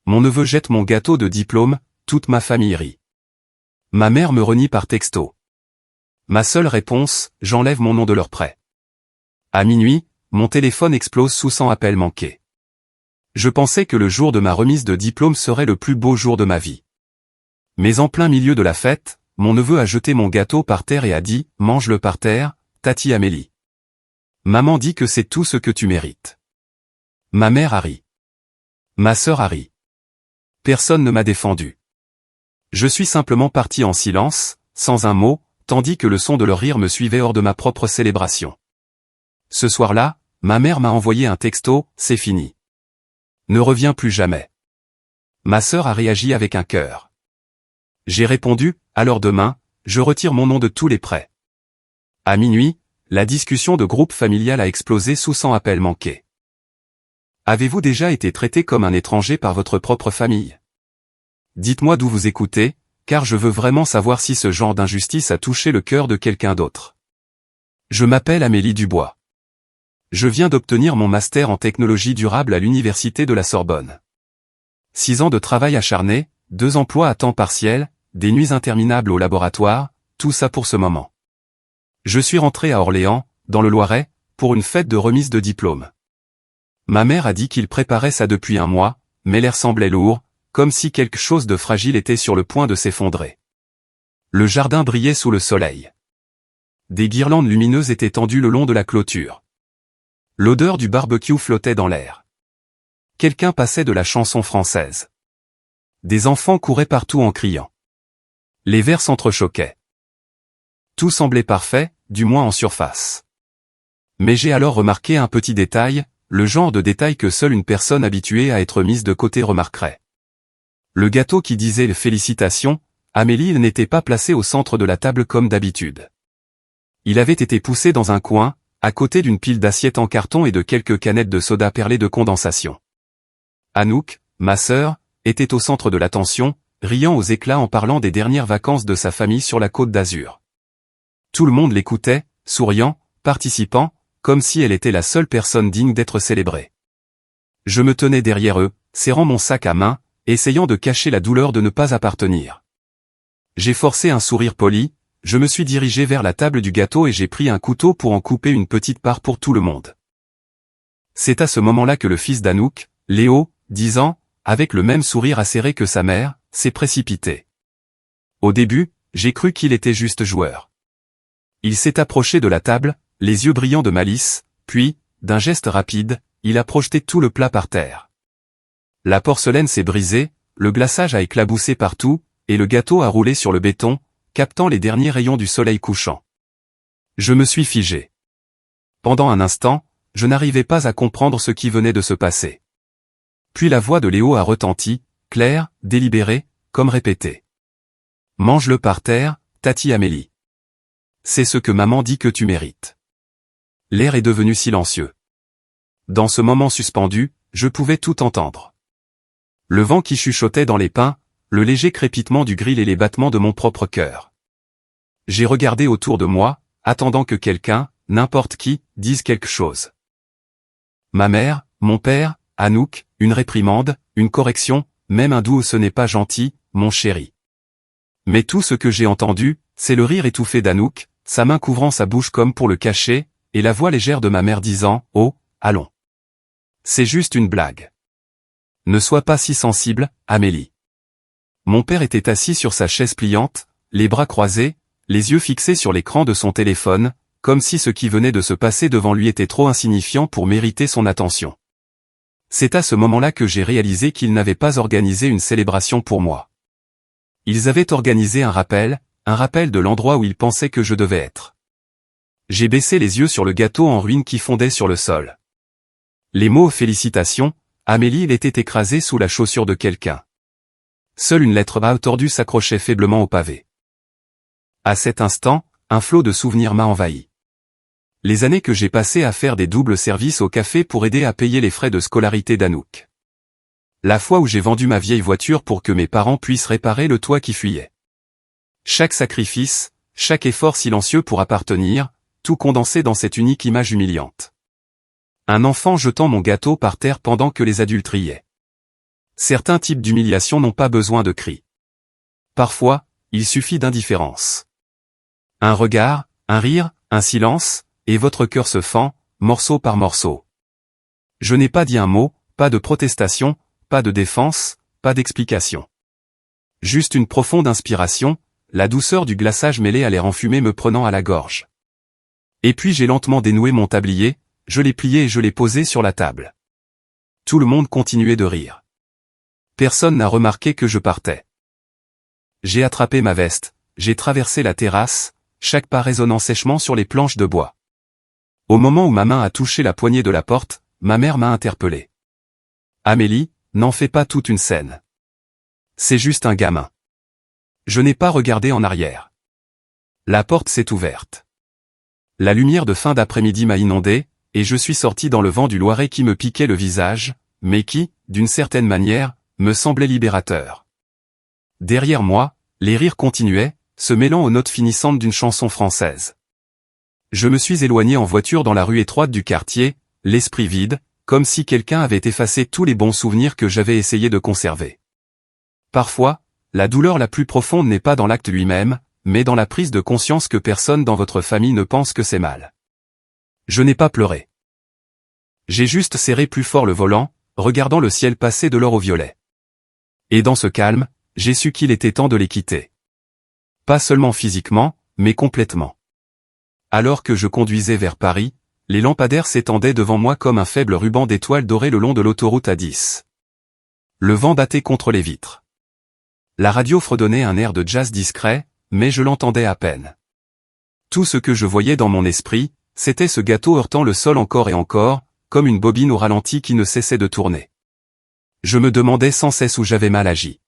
Mon neveu jette mon gâteau de diplôme, toute ma famille rit. Ma mère me renie par texto. Ma seule réponse, j'enlève mon nom de leur prêt. À minuit, mon téléphone explose sous 100 appels manqués. Je pensais que le jour de ma remise de diplôme serait le plus beau jour de ma vie. Mais en plein milieu de la fête, mon neveu a jeté mon gâteau par terre et a dit « Mange-le par terre, Tati Amélie. Maman dit que c'est tout ce que tu mérites. » Ma mère a ri. Ma sœur a ri. Personne ne m'a défendu. Je suis simplement parti en silence, sans un mot, tandis que le son de leur rire me suivait hors de ma propre célébration. Ce soir-là, ma mère m'a envoyé un texto « C'est fini. Ne reviens plus jamais. » Ma sœur a réagi avec un cœur. J'ai répondu « Alors demain, je retire mon nom de tous les prêts. » À minuit, la discussion de groupe familial a explosé sous 100 appels manqués. Avez-vous déjà été traité comme un étranger par votre propre famille? Dites-moi d'où vous écoutez, car je veux vraiment savoir si ce genre d'injustice a touché le cœur de quelqu'un d'autre. Je m'appelle Amélie Dubois. Je viens d'obtenir mon master en technologie durable à l'université de la Sorbonne. 6 ans de travail acharné, 2 emplois à temps partiel, des nuits interminables au laboratoire, tout ça pour ce moment. Je suis rentré à Orléans, dans le Loiret, pour une fête de remise de diplôme. Ma mère a dit qu'il préparait ça depuis un mois, mais l'air semblait lourd, comme si quelque chose de fragile était sur le point de s'effondrer. Le jardin brillait sous le soleil. Des guirlandes lumineuses étaient tendues le long de la clôture. L'odeur du barbecue flottait dans l'air. Quelqu'un passait de la chanson française. Des enfants couraient partout en criant. Les verres s'entrechoquaient. Tout semblait parfait, du moins en surface. Mais j'ai alors remarqué un petit détail, le genre de détail que seule une personne habituée à être mise de côté remarquerait. Le gâteau qui disait « Félicitations », Amélie n'était pas placé au centre de la table comme d'habitude. Il avait été poussé dans un coin, à côté d'une pile d'assiettes en carton et de quelques canettes de soda perlé de condensation. Anouk, ma sœur, était au centre de l'attention, riant aux éclats en parlant des dernières vacances de sa famille sur la Côte d'Azur. Tout le monde l'écoutait, souriant, participant, comme si elle était la seule personne digne d'être célébrée. Je me tenais derrière eux, serrant mon sac à main, essayant de cacher la douleur de ne pas appartenir. J'ai forcé un sourire poli, je me suis dirigé vers la table du gâteau et j'ai pris un couteau pour en couper une petite part pour tout le monde. C'est à ce moment-là que le fils d'Anouk, Léo, 10 ans, avec le même sourire acéré que sa mère, s'est précipité. Au début, j'ai cru qu'il était juste joueur. Il s'est approché de la table, les yeux brillants de malice, puis, d'un geste rapide, il a projeté tout le plat par terre. La porcelaine s'est brisée, le glaçage a éclaboussé partout, et le gâteau a roulé sur le béton, captant les derniers rayons du soleil couchant. Je me suis figé. Pendant un instant, je n'arrivais pas à comprendre ce qui venait de se passer. Puis la voix de Léo a retenti, claire, délibérée, comme répétée. « Mange-le par terre, Tati Amélie. C'est ce que maman dit que tu mérites. » L'air est devenu silencieux. Dans ce moment suspendu, je pouvais tout entendre. Le vent qui chuchotait dans les pins, le léger crépitement du grill et les battements de mon propre cœur. J'ai regardé autour de moi, attendant que quelqu'un, n'importe qui, dise quelque chose. Ma mère, mon père, Anouk, une réprimande, une correction, même un doux « ce n'est pas gentil, mon chéri ». Mais tout ce que j'ai entendu, c'est le rire étouffé d'Anouk, sa main couvrant sa bouche comme pour le cacher, et la voix légère de ma mère disant « Oh, allons. C'est juste une blague. Ne sois pas si sensible, Amélie. » Mon père était assis sur sa chaise pliante, les bras croisés, les yeux fixés sur l'écran de son téléphone, comme si ce qui venait de se passer devant lui était trop insignifiant pour mériter son attention. C'est à ce moment-là que j'ai réalisé qu'ils n'avaient pas organisé une célébration pour moi. Ils avaient organisé un rappel de l'endroit où ils pensaient que je devais être. J'ai baissé les yeux sur le gâteau en ruine qui fondait sur le sol. Les mots « Félicitations », Amélie l'était écrasé sous la chaussure de quelqu'un. Seule une lettre A tordue s'accrochait faiblement au pavé. À cet instant, un flot de souvenirs m'a envahi. Les années que j'ai passées à faire des doubles services au café pour aider à payer les frais de scolarité d'Anouk. La fois où j'ai vendu ma vieille voiture pour que mes parents puissent réparer le toit qui fuyait. Chaque sacrifice, chaque effort silencieux pour appartenir, tout condensé dans cette unique image humiliante. Un enfant jetant mon gâteau par terre pendant que les adultes riaient. Certains types d'humiliation n'ont pas besoin de cris. Parfois, il suffit d'indifférence. Un regard, un rire, un silence, et votre cœur se fend, morceau par morceau. Je n'ai pas dit un mot, pas de protestation, pas de défense, pas d'explication. Juste une profonde inspiration, la douceur du glaçage mêlé à l'air enfumé me prenant à la gorge. Et puis j'ai lentement dénoué mon tablier, je l'ai plié et je l'ai posé sur la table. Tout le monde continuait de rire. Personne n'a remarqué que je partais. J'ai attrapé ma veste, j'ai traversé la terrasse, chaque pas résonnant sèchement sur les planches de bois. Au moment où ma main a touché la poignée de la porte, ma mère m'a interpellé. « Amélie, n'en fais pas toute une scène. C'est juste un gamin. » Je n'ai pas regardé en arrière. La porte s'est ouverte. La lumière de fin d'après-midi m'a inondé, et je suis sorti dans le vent du Loiret qui me piquait le visage, mais qui, d'une certaine manière, me semblait libérateur. Derrière moi, les rires continuaient, se mêlant aux notes finissantes d'une chanson française. Je me suis éloigné en voiture dans la rue étroite du quartier, l'esprit vide, comme si quelqu'un avait effacé tous les bons souvenirs que j'avais essayé de conserver. Parfois, la douleur la plus profonde n'est pas dans l'acte lui-même, mais dans la prise de conscience que personne dans votre famille ne pense que c'est mal. Je n'ai pas pleuré. J'ai juste serré plus fort le volant, regardant le ciel passer de l'or au violet. Et dans ce calme, j'ai su qu'il était temps de les quitter. Pas seulement physiquement, mais complètement. Alors que je conduisais vers Paris, les lampadaires s'étendaient devant moi comme un faible ruban d'étoiles dorées le long de l'autoroute A10. Le vent battait contre les vitres. La radio fredonnait un air de jazz discret, mais je l'entendais à peine. Tout ce que je voyais dans mon esprit, c'était ce gâteau heurtant le sol encore et encore, comme une bobine au ralenti qui ne cessait de tourner. Je me demandais sans cesse où j'avais mal agi.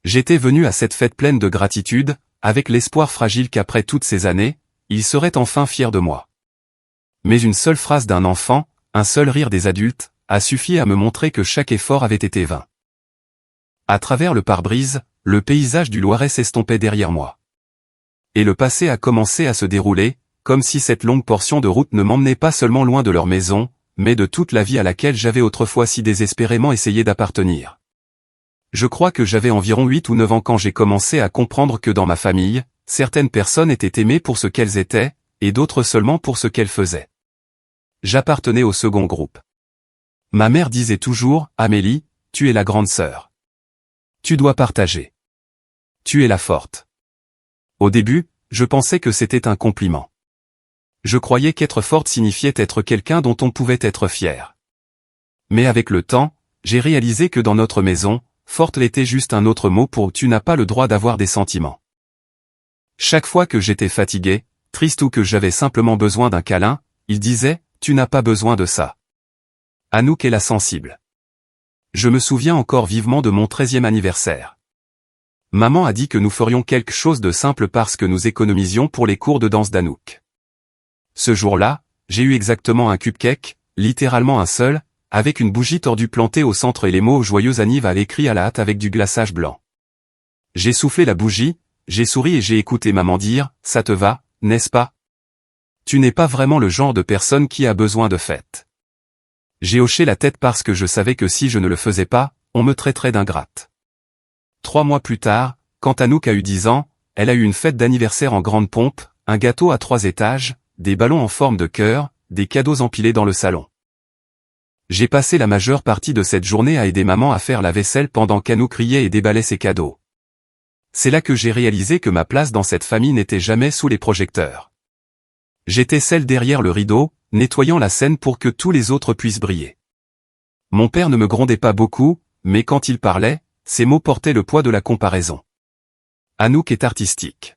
J'étais venu à cette fête pleine de gratitude, avec l'espoir fragile qu'après toutes ces années, il serait enfin fier de moi. Mais une seule phrase d'un enfant, un seul rire des adultes, a suffi à me montrer que chaque effort avait été vain. À travers le pare-brise, le paysage du Loiret s'estompait derrière moi. Et le passé a commencé à se dérouler, comme si cette longue portion de route ne m'emmenait pas seulement loin de leur maison, mais de toute la vie à laquelle j'avais autrefois si désespérément essayé d'appartenir. Je crois que j'avais environ 8 ou 9 ans quand j'ai commencé à comprendre que dans ma famille, certaines personnes étaient aimées pour ce qu'elles étaient, et d'autres seulement pour ce qu'elles faisaient. J'appartenais au second groupe. Ma mère disait toujours, « Amélie, tu es la grande sœur. Tu dois partager. Tu es la forte. » Au début, je pensais que c'était un compliment. Je croyais qu'être forte signifiait être quelqu'un dont on pouvait être fier. Mais avec le temps, j'ai réalisé que dans notre maison, forte était juste un autre mot pour « tu n'as pas le droit d'avoir des sentiments ». Chaque fois que j'étais fatigué, triste ou que j'avais simplement besoin d'un câlin, il disait « tu n'as pas besoin de ça ». Anouk est la sensible. Je me souviens encore vivement de mon 13e anniversaire. Maman a dit que nous ferions quelque chose de simple parce que nous économisions pour les cours de danse d'Anouk. Ce jour-là, j'ai eu exactement un cupcake, littéralement un seul, avec une bougie tordue plantée au centre et les mots « Joyeux anniv » écrits à la hâte avec du glaçage blanc. J'ai soufflé la bougie, j'ai souri et j'ai écouté maman dire « Ça te va, n'est-ce pas? Tu n'es pas vraiment le genre de personne qui a besoin de fête. » J'ai hoché la tête parce que je savais que si je ne le faisais pas, on me traiterait d'ingrate. 3 mois plus tard, quand Anouk a eu 10 ans, elle a eu une fête d'anniversaire en grande pompe, un gâteau à 3 étages, des ballons en forme de cœur, des cadeaux empilés dans le salon. J'ai passé la majeure partie de cette journée à aider maman à faire la vaisselle pendant qu'Anouk riait et déballait ses cadeaux. C'est là que j'ai réalisé que ma place dans cette famille n'était jamais sous les projecteurs. J'étais celle derrière le rideau, nettoyant la scène pour que tous les autres puissent briller. Mon père ne me grondait pas beaucoup, mais quand il parlait, ses mots portaient le poids de la comparaison. Anouk est artistique.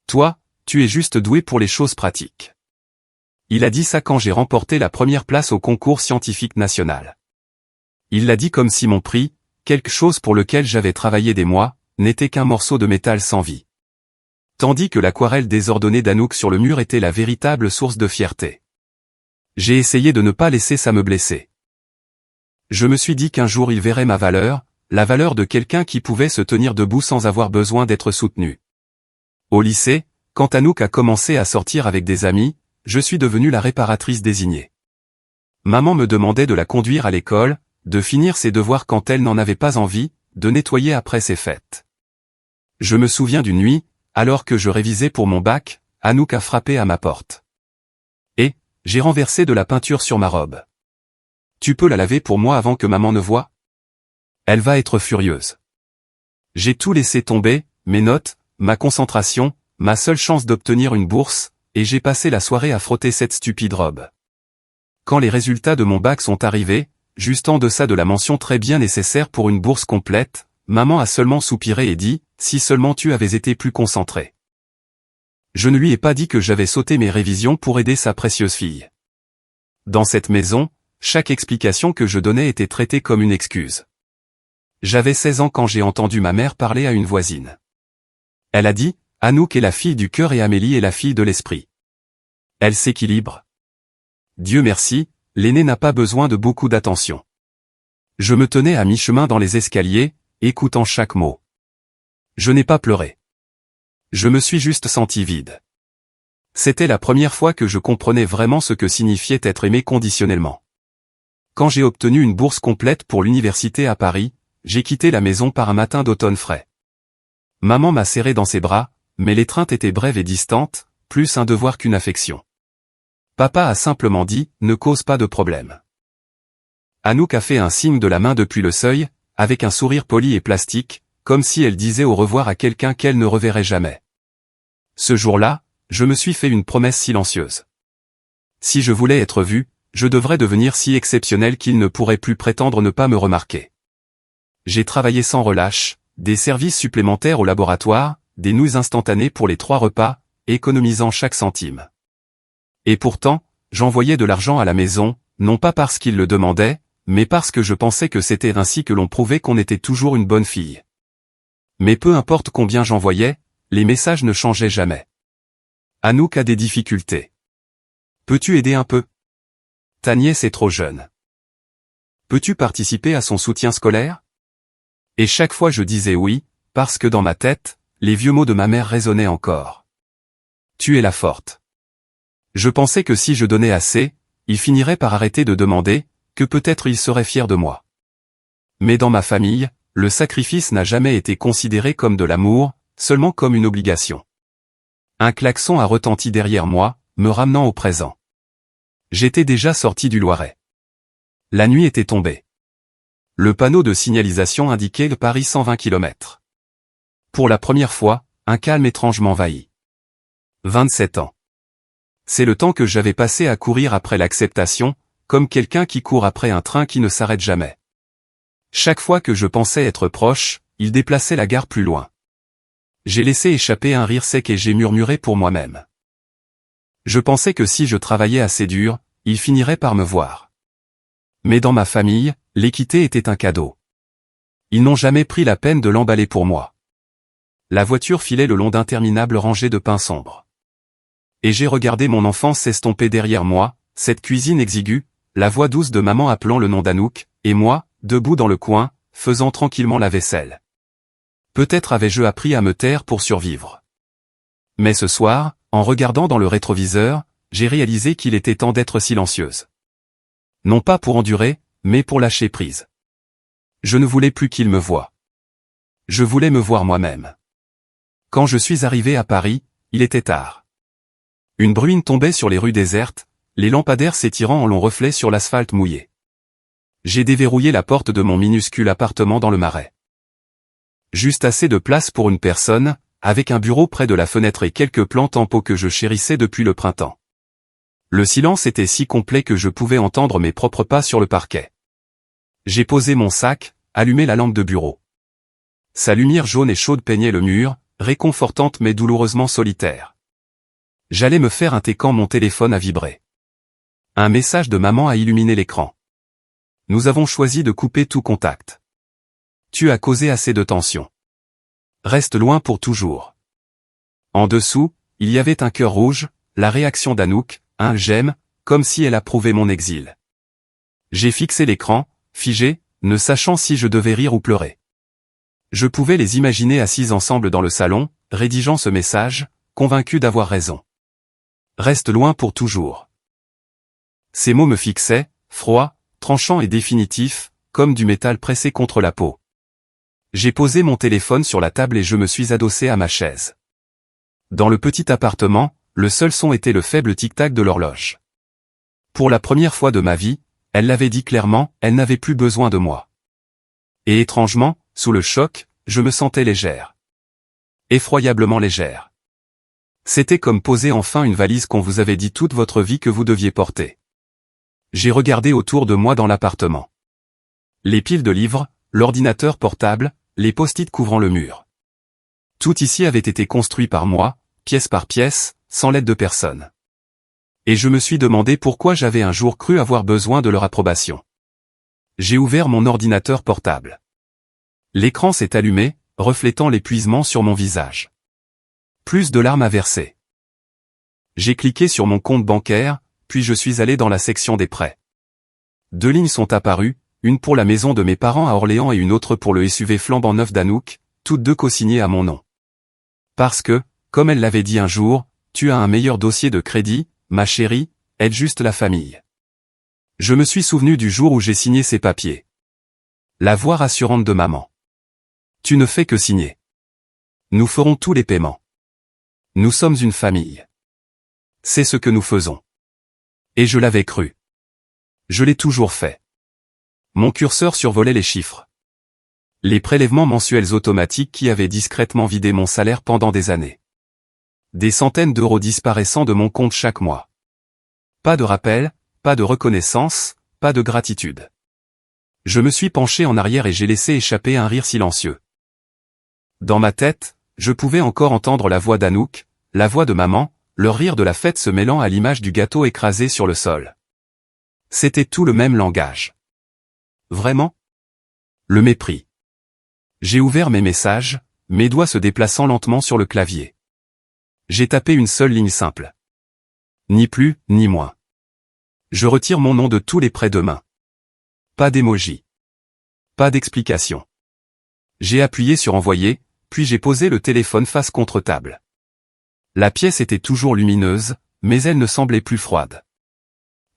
Toi, tu es juste doué pour les choses pratiques. Il a dit ça quand j'ai remporté la première place au concours scientifique national. Il l'a dit comme si mon prix, quelque chose pour lequel j'avais travaillé des mois, n'était qu'un morceau de métal sans vie. Tandis que l'aquarelle désordonnée d'Anouk sur le mur était la véritable source de fierté. J'ai essayé de ne pas laisser ça me blesser. Je me suis dit qu'un jour il verrait ma valeur, la valeur de quelqu'un qui pouvait se tenir debout sans avoir besoin d'être soutenu. Au lycée, quand Anouk a commencé à sortir avec des amis, je suis devenue la réparatrice désignée. Maman me demandait de la conduire à l'école, de finir ses devoirs quand elle n'en avait pas envie, de nettoyer après ses fêtes. Je me souviens d'une nuit, alors que je révisais pour mon bac, Anouk a frappé à ma porte. Et, j'ai renversé de la peinture sur ma robe. Tu peux la laver pour moi avant que maman ne voie? Elle va être furieuse. J'ai tout laissé tomber, mes notes, ma concentration, ma seule chance d'obtenir une bourse, et j'ai passé la soirée à frotter cette stupide robe. Quand les résultats de mon bac sont arrivés, juste en deçà de la mention très bien nécessaire pour une bourse complète, maman a seulement soupiré et dit, si seulement tu avais été plus concentré. Je ne lui ai pas dit que j'avais sauté mes révisions pour aider sa précieuse fille. Dans cette maison, chaque explication que je donnais était traitée comme une excuse. J'avais 16 ans quand j'ai entendu ma mère parler à une voisine. Elle a dit, Anouk est la fille du cœur et Amélie est la fille de l'esprit. Elle s'équilibre. Dieu merci, l'aîné n'a pas besoin de beaucoup d'attention. Je me tenais à mi-chemin dans les escaliers, écoutant chaque mot. Je n'ai pas pleuré. Je me suis juste senti vide. C'était la première fois que je comprenais vraiment ce que signifiait être aimé conditionnellement. Quand j'ai obtenu une bourse complète pour l'université à Paris, j'ai quitté la maison par un matin d'automne frais. Maman m'a serré dans ses bras, mais l'étreinte était brève et distante, plus un devoir qu'une affection. Papa a simplement dit, ne cause pas de problème. Anouk a fait un signe de la main depuis le seuil, avec un sourire poli et plastique, comme si elle disait au revoir à quelqu'un qu'elle ne reverrait jamais. Ce jour-là, je me suis fait une promesse silencieuse. Si je voulais être vu, je devrais devenir si exceptionnel qu'il ne pourrait plus prétendre ne pas me remarquer. J'ai travaillé sans relâche, des services supplémentaires au laboratoire, des nouilles instantanées pour les 3 repas, économisant chaque centime. Et pourtant, j'envoyais de l'argent à la maison, non pas parce qu'il le demandait, mais parce que je pensais que c'était ainsi que l'on prouvait qu'on était toujours une bonne fille. Mais peu importe combien j'envoyais, les messages ne changeaient jamais. Anouk a des difficultés. Peux-tu aider un peu? Ta nièce est trop jeune. Peux-tu participer à son soutien scolaire? Et chaque fois je disais oui, parce que dans ma tête, les vieux mots de ma mère résonnaient encore. Tu es la forte. Je pensais que si je donnais assez, il finirait par arrêter de demander, que peut-être il serait fier de moi. Mais dans ma famille, le sacrifice n'a jamais été considéré comme de l'amour, seulement comme une obligation. Un klaxon a retenti derrière moi, me ramenant au présent. J'étais déjà sorti du Loiret. La nuit était tombée. Le panneau de signalisation indiquait le Paris 120 km. Pour la première fois, un calme étrange m'envahit. 27 ans. C'est le temps que j'avais passé à courir après l'acceptation, comme quelqu'un qui court après un train qui ne s'arrête jamais. Chaque fois que je pensais être proche, il déplaçait la gare plus loin. J'ai laissé échapper un rire sec et j'ai murmuré pour moi-même. Je pensais que si je travaillais assez dur, il finirait par me voir. Mais dans ma famille, l'équité était un cadeau. Ils n'ont jamais pris la peine de l'emballer pour moi. La voiture filait le long d'interminables rangées de pins sombres. Et j'ai regardé mon enfance s'estomper derrière moi, cette cuisine exiguë, la voix douce de maman appelant le nom d'Anouk, et moi, debout dans le coin, faisant tranquillement la vaisselle. Peut-être avais-je appris à me taire pour survivre. Mais ce soir, en regardant dans le rétroviseur, j'ai réalisé qu'il était temps d'être silencieuse. Non pas pour endurer, mais pour lâcher prise. Je ne voulais plus qu'il me voie. Je voulais me voir moi-même. Quand je suis arrivé à Paris, il était tard. Une bruine tombait sur les rues désertes, les lampadaires s'étirant en longs reflets sur l'asphalte mouillé. J'ai déverrouillé la porte de mon minuscule appartement dans le Marais. Juste assez de place pour une personne, avec un bureau près de la fenêtre et quelques plantes en pot que je chérissais depuis le printemps. Le silence était si complet que je pouvais entendre mes propres pas sur le parquet. J'ai posé mon sac, allumé la lampe de bureau. Sa lumière jaune et chaude peignait le mur, réconfortante mais douloureusement solitaire. J'allais me faire un thé quand mon téléphone a vibré. Un message de maman a illuminé l'écran. Nous avons choisi de couper tout contact. Tu as causé assez de tension. Reste loin pour toujours. En dessous, il y avait un cœur rouge, la réaction d'Anouk, un j'aime, comme si elle approuvait mon exil. J'ai fixé l'écran, figé, ne sachant si je devais rire ou pleurer. Je pouvais les imaginer assises ensemble dans le salon, rédigeant ce message, convaincus d'avoir raison. Reste loin pour toujours. Ces mots me fixaient, froids, tranchants et définitifs, comme du métal pressé contre la peau. J'ai posé mon téléphone sur la table et je me suis adossé à ma chaise. Dans le petit appartement, le seul son était le faible tic-tac de l'horloge. Pour la première fois de ma vie, elle l'avait dit clairement, elle n'avait plus besoin de moi. Et étrangement, sous le choc, je me sentais légère. Effroyablement légère. C'était comme poser enfin une valise qu'on vous avait dit toute votre vie que vous deviez porter. J'ai regardé autour de moi dans l'appartement. Les piles de livres, l'ordinateur portable, les post-it couvrant le mur. Tout ici avait été construit par moi, pièce par pièce, sans l'aide de personne. Et je me suis demandé pourquoi j'avais un jour cru avoir besoin de leur approbation. J'ai ouvert mon ordinateur portable. L'écran s'est allumé, reflétant l'épuisement sur mon visage. Plus de larmes à verser. J'ai cliqué sur mon compte bancaire, puis je suis allé dans la section des prêts. 2 lignes sont apparues, une pour la maison de mes parents à Orléans et une autre pour le SUV flambant neuf d'Anouk, toutes deux co-signées à mon nom. Parce que, comme elle l'avait dit un jour, tu as un meilleur dossier de crédit, ma chérie, aide juste la famille. Je me suis souvenu du jour où j'ai signé ces papiers. La voix rassurante de maman. Tu ne fais que signer. Nous ferons tous les paiements. Nous sommes une famille. C'est ce que nous faisons. Et je l'avais cru. Je l'ai toujours fait. Mon curseur survolait les chiffres. Les prélèvements mensuels automatiques qui avaient discrètement vidé mon salaire pendant des années. Des centaines d'euros disparaissant de mon compte chaque mois. Pas de rappel, pas de reconnaissance, pas de gratitude. Je me suis penché en arrière et j'ai laissé échapper un rire silencieux. Dans ma tête, je pouvais encore entendre la voix d'Anouk, la voix de maman, leur rire de la fête se mêlant à l'image du gâteau écrasé sur le sol. C'était tout le même langage. Vraiment? Le mépris. J'ai ouvert mes messages, mes doigts se déplaçant lentement sur le clavier. J'ai tapé une seule ligne simple. Ni plus, ni moins. Je retire mon nom de tous les prêts demain. Pas d'émoji. Pas d'explication. J'ai appuyé sur envoyer, puis j'ai posé le téléphone face contre table. La pièce était toujours lumineuse, mais elle ne semblait plus froide.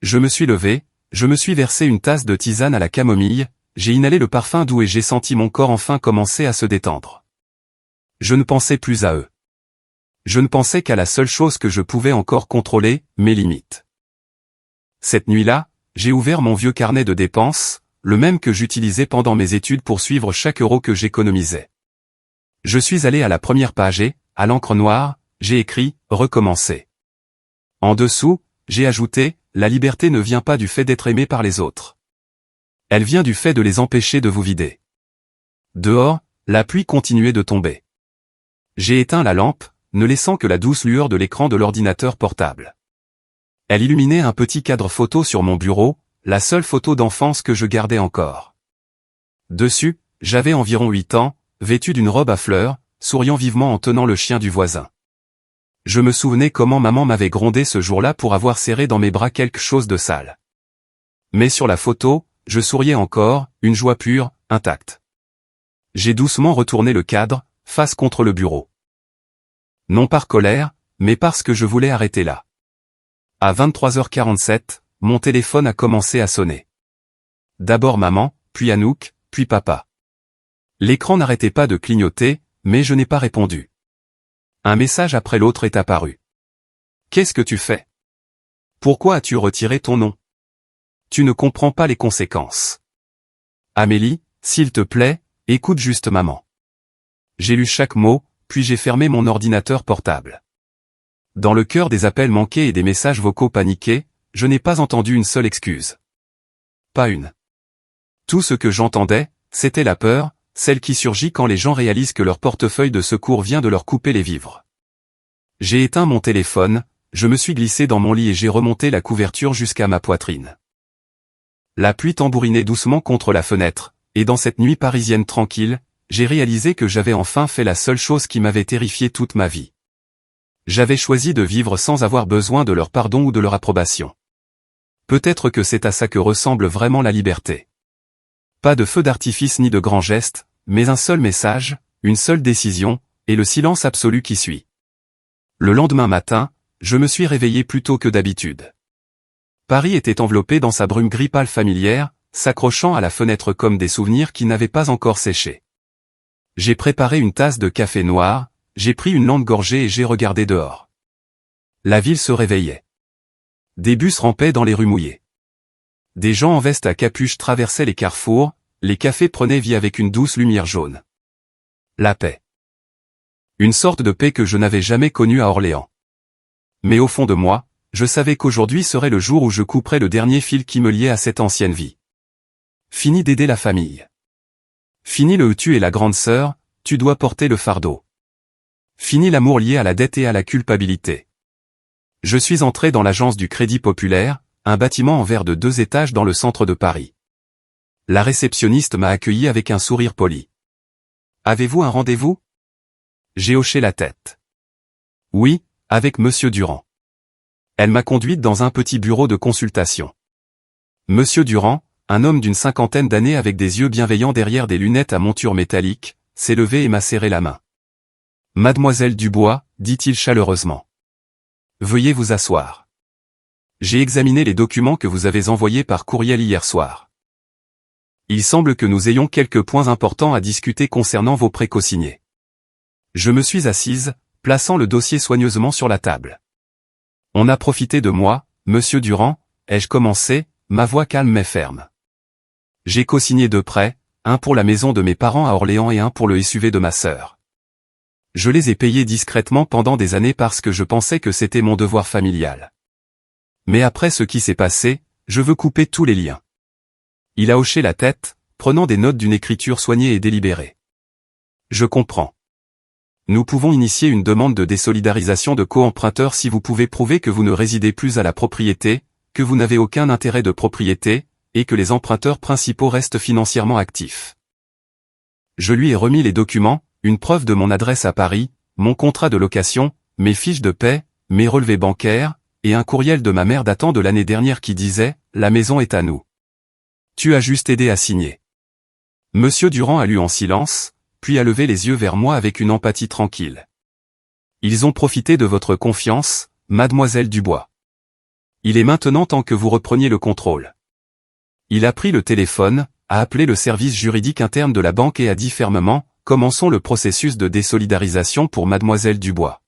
Je me suis levé, je me suis versé une tasse de tisane à la camomille, j'ai inhalé le parfum doux et j'ai senti mon corps enfin commencer à se détendre. Je ne pensais plus à eux. Je ne pensais qu'à la seule chose que je pouvais encore contrôler, mes limites. Cette nuit-là, j'ai ouvert mon vieux carnet de dépenses, le même que j'utilisais pendant mes études pour suivre chaque euro que j'économisais. Je suis allé à la première page et, à l'encre noire, j'ai écrit « Recommencer ». En dessous, j'ai ajouté « La liberté ne vient pas du fait d'être aimé par les autres. Elle vient du fait de les empêcher de vous vider. » Dehors, la pluie continuait de tomber. J'ai éteint la lampe, ne laissant que la douce lueur de l'écran de l'ordinateur portable. Elle illuminait un petit cadre photo sur mon bureau, la seule photo d'enfance que je gardais encore. Dessus, j'avais environ 8 ans, vêtu d'une robe à fleurs, souriant vivement en tenant le chien du voisin. Je me souvenais comment maman m'avait grondé ce jour-là pour avoir serré dans mes bras quelque chose de sale. Mais sur la photo, je souriais encore, une joie pure, intacte. J'ai doucement retourné le cadre, face contre le bureau. Non par colère, mais parce que je voulais arrêter là. À 23h47, mon téléphone a commencé à sonner. D'abord maman, puis Anouk, puis papa. L'écran n'arrêtait pas de clignoter, mais je n'ai pas répondu. Un message après l'autre est apparu. Qu'est-ce que tu fais? Pourquoi as-tu retiré ton nom? Tu ne comprends pas les conséquences. Amélie, s'il te plaît, écoute juste maman. J'ai lu chaque mot, puis j'ai fermé mon ordinateur portable. Dans le cœur des appels manqués et des messages vocaux paniqués, je n'ai pas entendu une seule excuse. Pas une. Tout ce que j'entendais, c'était la peur, celle qui surgit quand les gens réalisent que leur portefeuille de secours vient de leur couper les vivres. J'ai éteint mon téléphone, je me suis glissé dans mon lit et j'ai remonté la couverture jusqu'à ma poitrine. La pluie tambourinait doucement contre la fenêtre, et dans cette nuit parisienne tranquille, j'ai réalisé que j'avais enfin fait la seule chose qui m'avait terrifié toute ma vie. J'avais choisi de vivre sans avoir besoin de leur pardon ou de leur approbation. Peut-être que c'est à ça que ressemble vraiment la liberté. Pas de feu d'artifice ni de grands gestes, mais un seul message, une seule décision, et le silence absolu qui suit. Le lendemain matin, je me suis réveillé plus tôt que d'habitude. Paris était enveloppé dans sa brume gris pâle familière, s'accrochant à la fenêtre comme des souvenirs qui n'avaient pas encore séché. J'ai préparé une tasse de café noir, j'ai pris une lente gorgée et j'ai regardé dehors. La ville se réveillait. Des bus rampaient dans les rues mouillées. Des gens en veste à capuche traversaient les carrefours, les cafés prenaient vie avec une douce lumière jaune. La paix. Une sorte de paix que je n'avais jamais connue à Orléans. Mais au fond de moi, je savais qu'aujourd'hui serait le jour où je couperais le dernier fil qui me liait à cette ancienne vie. Fini d'aider la famille. Fini le tu es la grande sœur, tu dois porter le fardeau. Fini l'amour lié à la dette et à la culpabilité. Je suis entré dans l'agence du Crédit Populaire, un bâtiment en verre de 2 étages dans le centre de Paris. La réceptionniste m'a accueilli avec un sourire poli. Avez-vous un rendez-vous? J'ai hoché la tête. Oui, avec Monsieur Durand. Elle m'a conduite dans un petit bureau de consultation. Monsieur Durand, un homme d'une 50aine d'années avec des yeux bienveillants derrière des lunettes à monture métallique, s'est levé et m'a serré la main. Mademoiselle Dubois, dit-il chaleureusement. Veuillez vous asseoir. J'ai examiné les documents que vous avez envoyés par courriel hier soir. Il semble que nous ayons quelques points importants à discuter concernant vos prêts cosignés. Je me suis assise, plaçant le dossier soigneusement sur la table. On a profité de moi, Monsieur Durand, ai-je commencé, ma voix calme mais ferme. J'ai cosigné 2 prêts, un pour la maison de mes parents à Orléans et un pour le SUV de ma sœur. Je les ai payés discrètement pendant des années parce que je pensais que c'était mon devoir familial. Mais après ce qui s'est passé, je veux couper tous les liens. Il a hoché la tête, prenant des notes d'une écriture soignée et délibérée. Je comprends. Nous pouvons initier une demande de désolidarisation de co-emprunteur si vous pouvez prouver que vous ne résidez plus à la propriété, que vous n'avez aucun intérêt de propriété, et que les emprunteurs principaux restent financièrement actifs. Je lui ai remis les documents, une preuve de mon adresse à Paris, mon contrat de location, mes fiches de paie, mes relevés bancaires, et un courriel de ma mère datant de l'année dernière qui disait « La maison est à nous. Tu as juste aidé à signer. » Monsieur Durand a lu en silence, puis a levé les yeux vers moi avec une empathie tranquille. Ils ont profité de votre confiance, Mademoiselle Dubois. Il est maintenant temps que vous repreniez le contrôle. Il a pris le téléphone, a appelé le service juridique interne de la banque et a dit fermement « Commençons le processus de désolidarisation pour Mademoiselle Dubois. »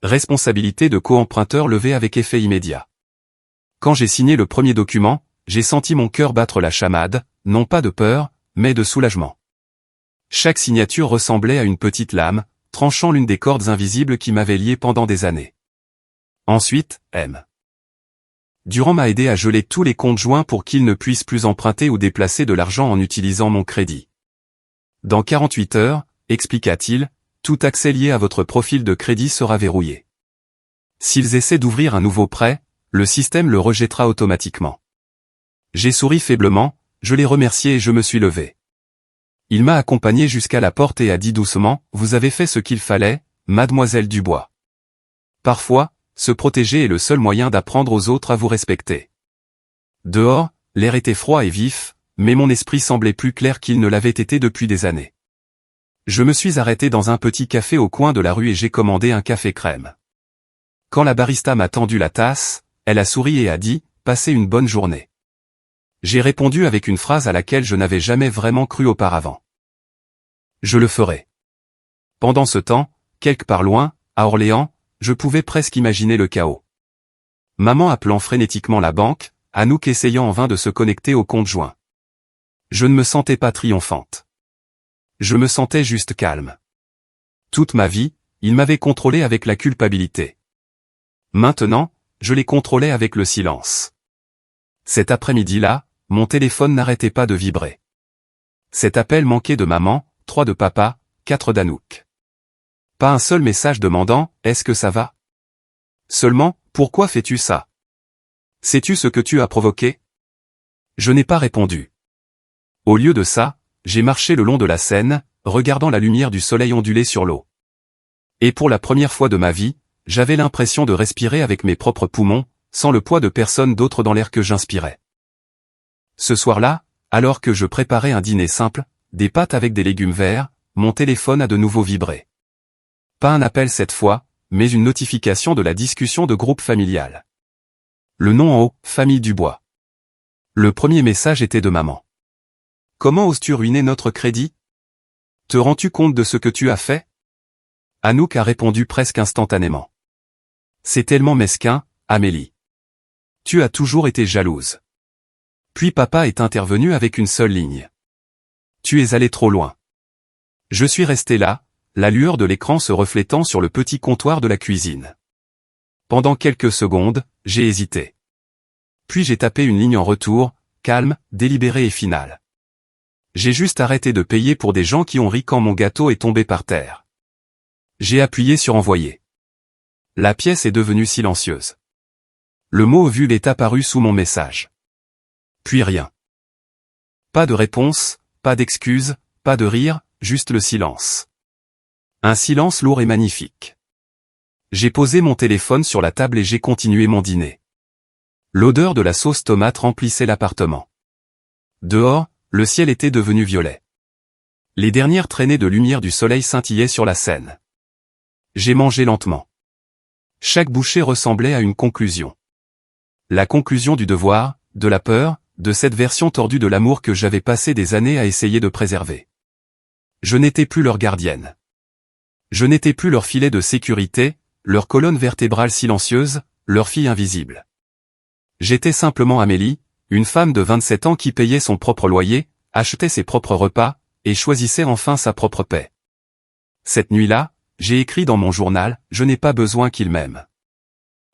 Responsabilité de co-emprunteur levée avec effet immédiat. Quand j'ai signé le premier document, j'ai senti mon cœur battre la chamade, non pas de peur, mais de soulagement. Chaque signature ressemblait à une petite lame, tranchant l'une des cordes invisibles qui m'avaient lié pendant des années. Ensuite, M. Durand m'a aidé à geler tous les comptes joints pour qu'ils ne puissent plus emprunter ou déplacer de l'argent en utilisant mon crédit. Dans 48 heures, expliqua-t-il, tout accès lié à votre profil de crédit sera verrouillé. S'ils essaient d'ouvrir un nouveau prêt, le système le rejettera automatiquement. J'ai souri faiblement, je l'ai remercié et je me suis levé. Il m'a accompagné jusqu'à la porte et a dit doucement, « Vous avez fait ce qu'il fallait, Mademoiselle Dubois. Parfois, se protéger est le seul moyen d'apprendre aux autres à vous respecter. » Dehors, l'air était froid et vif, mais mon esprit semblait plus clair qu'il ne l'avait été depuis des années. Je me suis arrêté dans un petit café au coin de la rue et j'ai commandé un café crème. Quand la barista m'a tendu la tasse, elle a souri et a dit « Passez une bonne journée. » J'ai répondu avec une phrase à laquelle je n'avais jamais vraiment cru auparavant. Je le ferai. Pendant ce temps, quelque part loin, à Orléans, je pouvais presque imaginer le chaos. Maman appelant frénétiquement la banque, Anouk essayant en vain de se connecter au compte joint. Je ne me sentais pas triomphante. Je me sentais juste calme. Toute ma vie, il m'avait contrôlé avec la culpabilité. Maintenant, je les contrôlais avec le silence. Cet après-midi-là, mon téléphone n'arrêtait pas de vibrer. Cet appel manquait de maman, 3 de papa, 4 d'Anouk. Pas un seul message demandant « Est-ce que ça va ?» Seulement « Pourquoi fais-tu ça ? Sais-tu ce que tu as provoqué ?» Je n'ai pas répondu. Au lieu de ça, j'ai marché le long de la Seine, regardant la lumière du soleil onduler sur l'eau. Et pour la première fois de ma vie, j'avais l'impression de respirer avec mes propres poumons, sans le poids de personne d'autre dans l'air que j'inspirais. Ce soir-là, alors que je préparais un dîner simple, des pâtes avec des légumes verts, mon téléphone a de nouveau vibré. Pas un appel cette fois, mais une notification de la discussion de groupe familial. Le nom en haut, Famille Dubois. Le premier message était de maman. Comment oses-tu ruiner notre crédit? Te rends-tu compte de ce que tu as fait? Anouk a répondu presque instantanément. C'est tellement mesquin, Amélie. Tu as toujours été jalouse. Puis papa est intervenu avec une seule ligne. Tu es allé trop loin. Je suis resté là, la lueur de l'écran se reflétant sur le petit comptoir de la cuisine. Pendant quelques secondes, j'ai hésité. Puis j'ai tapé une ligne en retour, calme, délibérée et finale. J'ai juste arrêté de payer pour des gens qui ont ri quand mon gâteau est tombé par terre. J'ai appuyé sur envoyer. La pièce est devenue silencieuse. Le mot ovule est apparu sous mon message. Puis rien. Pas de réponse, pas d'excuse, pas de rire, juste le silence. Un silence lourd et magnifique. J'ai posé mon téléphone sur la table et j'ai continué mon dîner. L'odeur de la sauce tomate remplissait l'appartement. Dehors, le ciel était devenu violet. Les dernières traînées de lumière du soleil scintillaient sur la scène. J'ai mangé lentement. Chaque bouchée ressemblait à une conclusion. La conclusion du devoir, de la peur, de cette version tordue de l'amour que j'avais passé des années à essayer de préserver. Je n'étais plus leur gardienne. Je n'étais plus leur filet de sécurité, leur colonne vertébrale silencieuse, leur fille invisible. J'étais simplement Amélie, une femme de 27 ans qui payait son propre loyer, achetait ses propres repas, et choisissait enfin sa propre paix. Cette nuit-là, j'ai écrit dans mon journal, je n'ai pas besoin qu'ils m'aiment.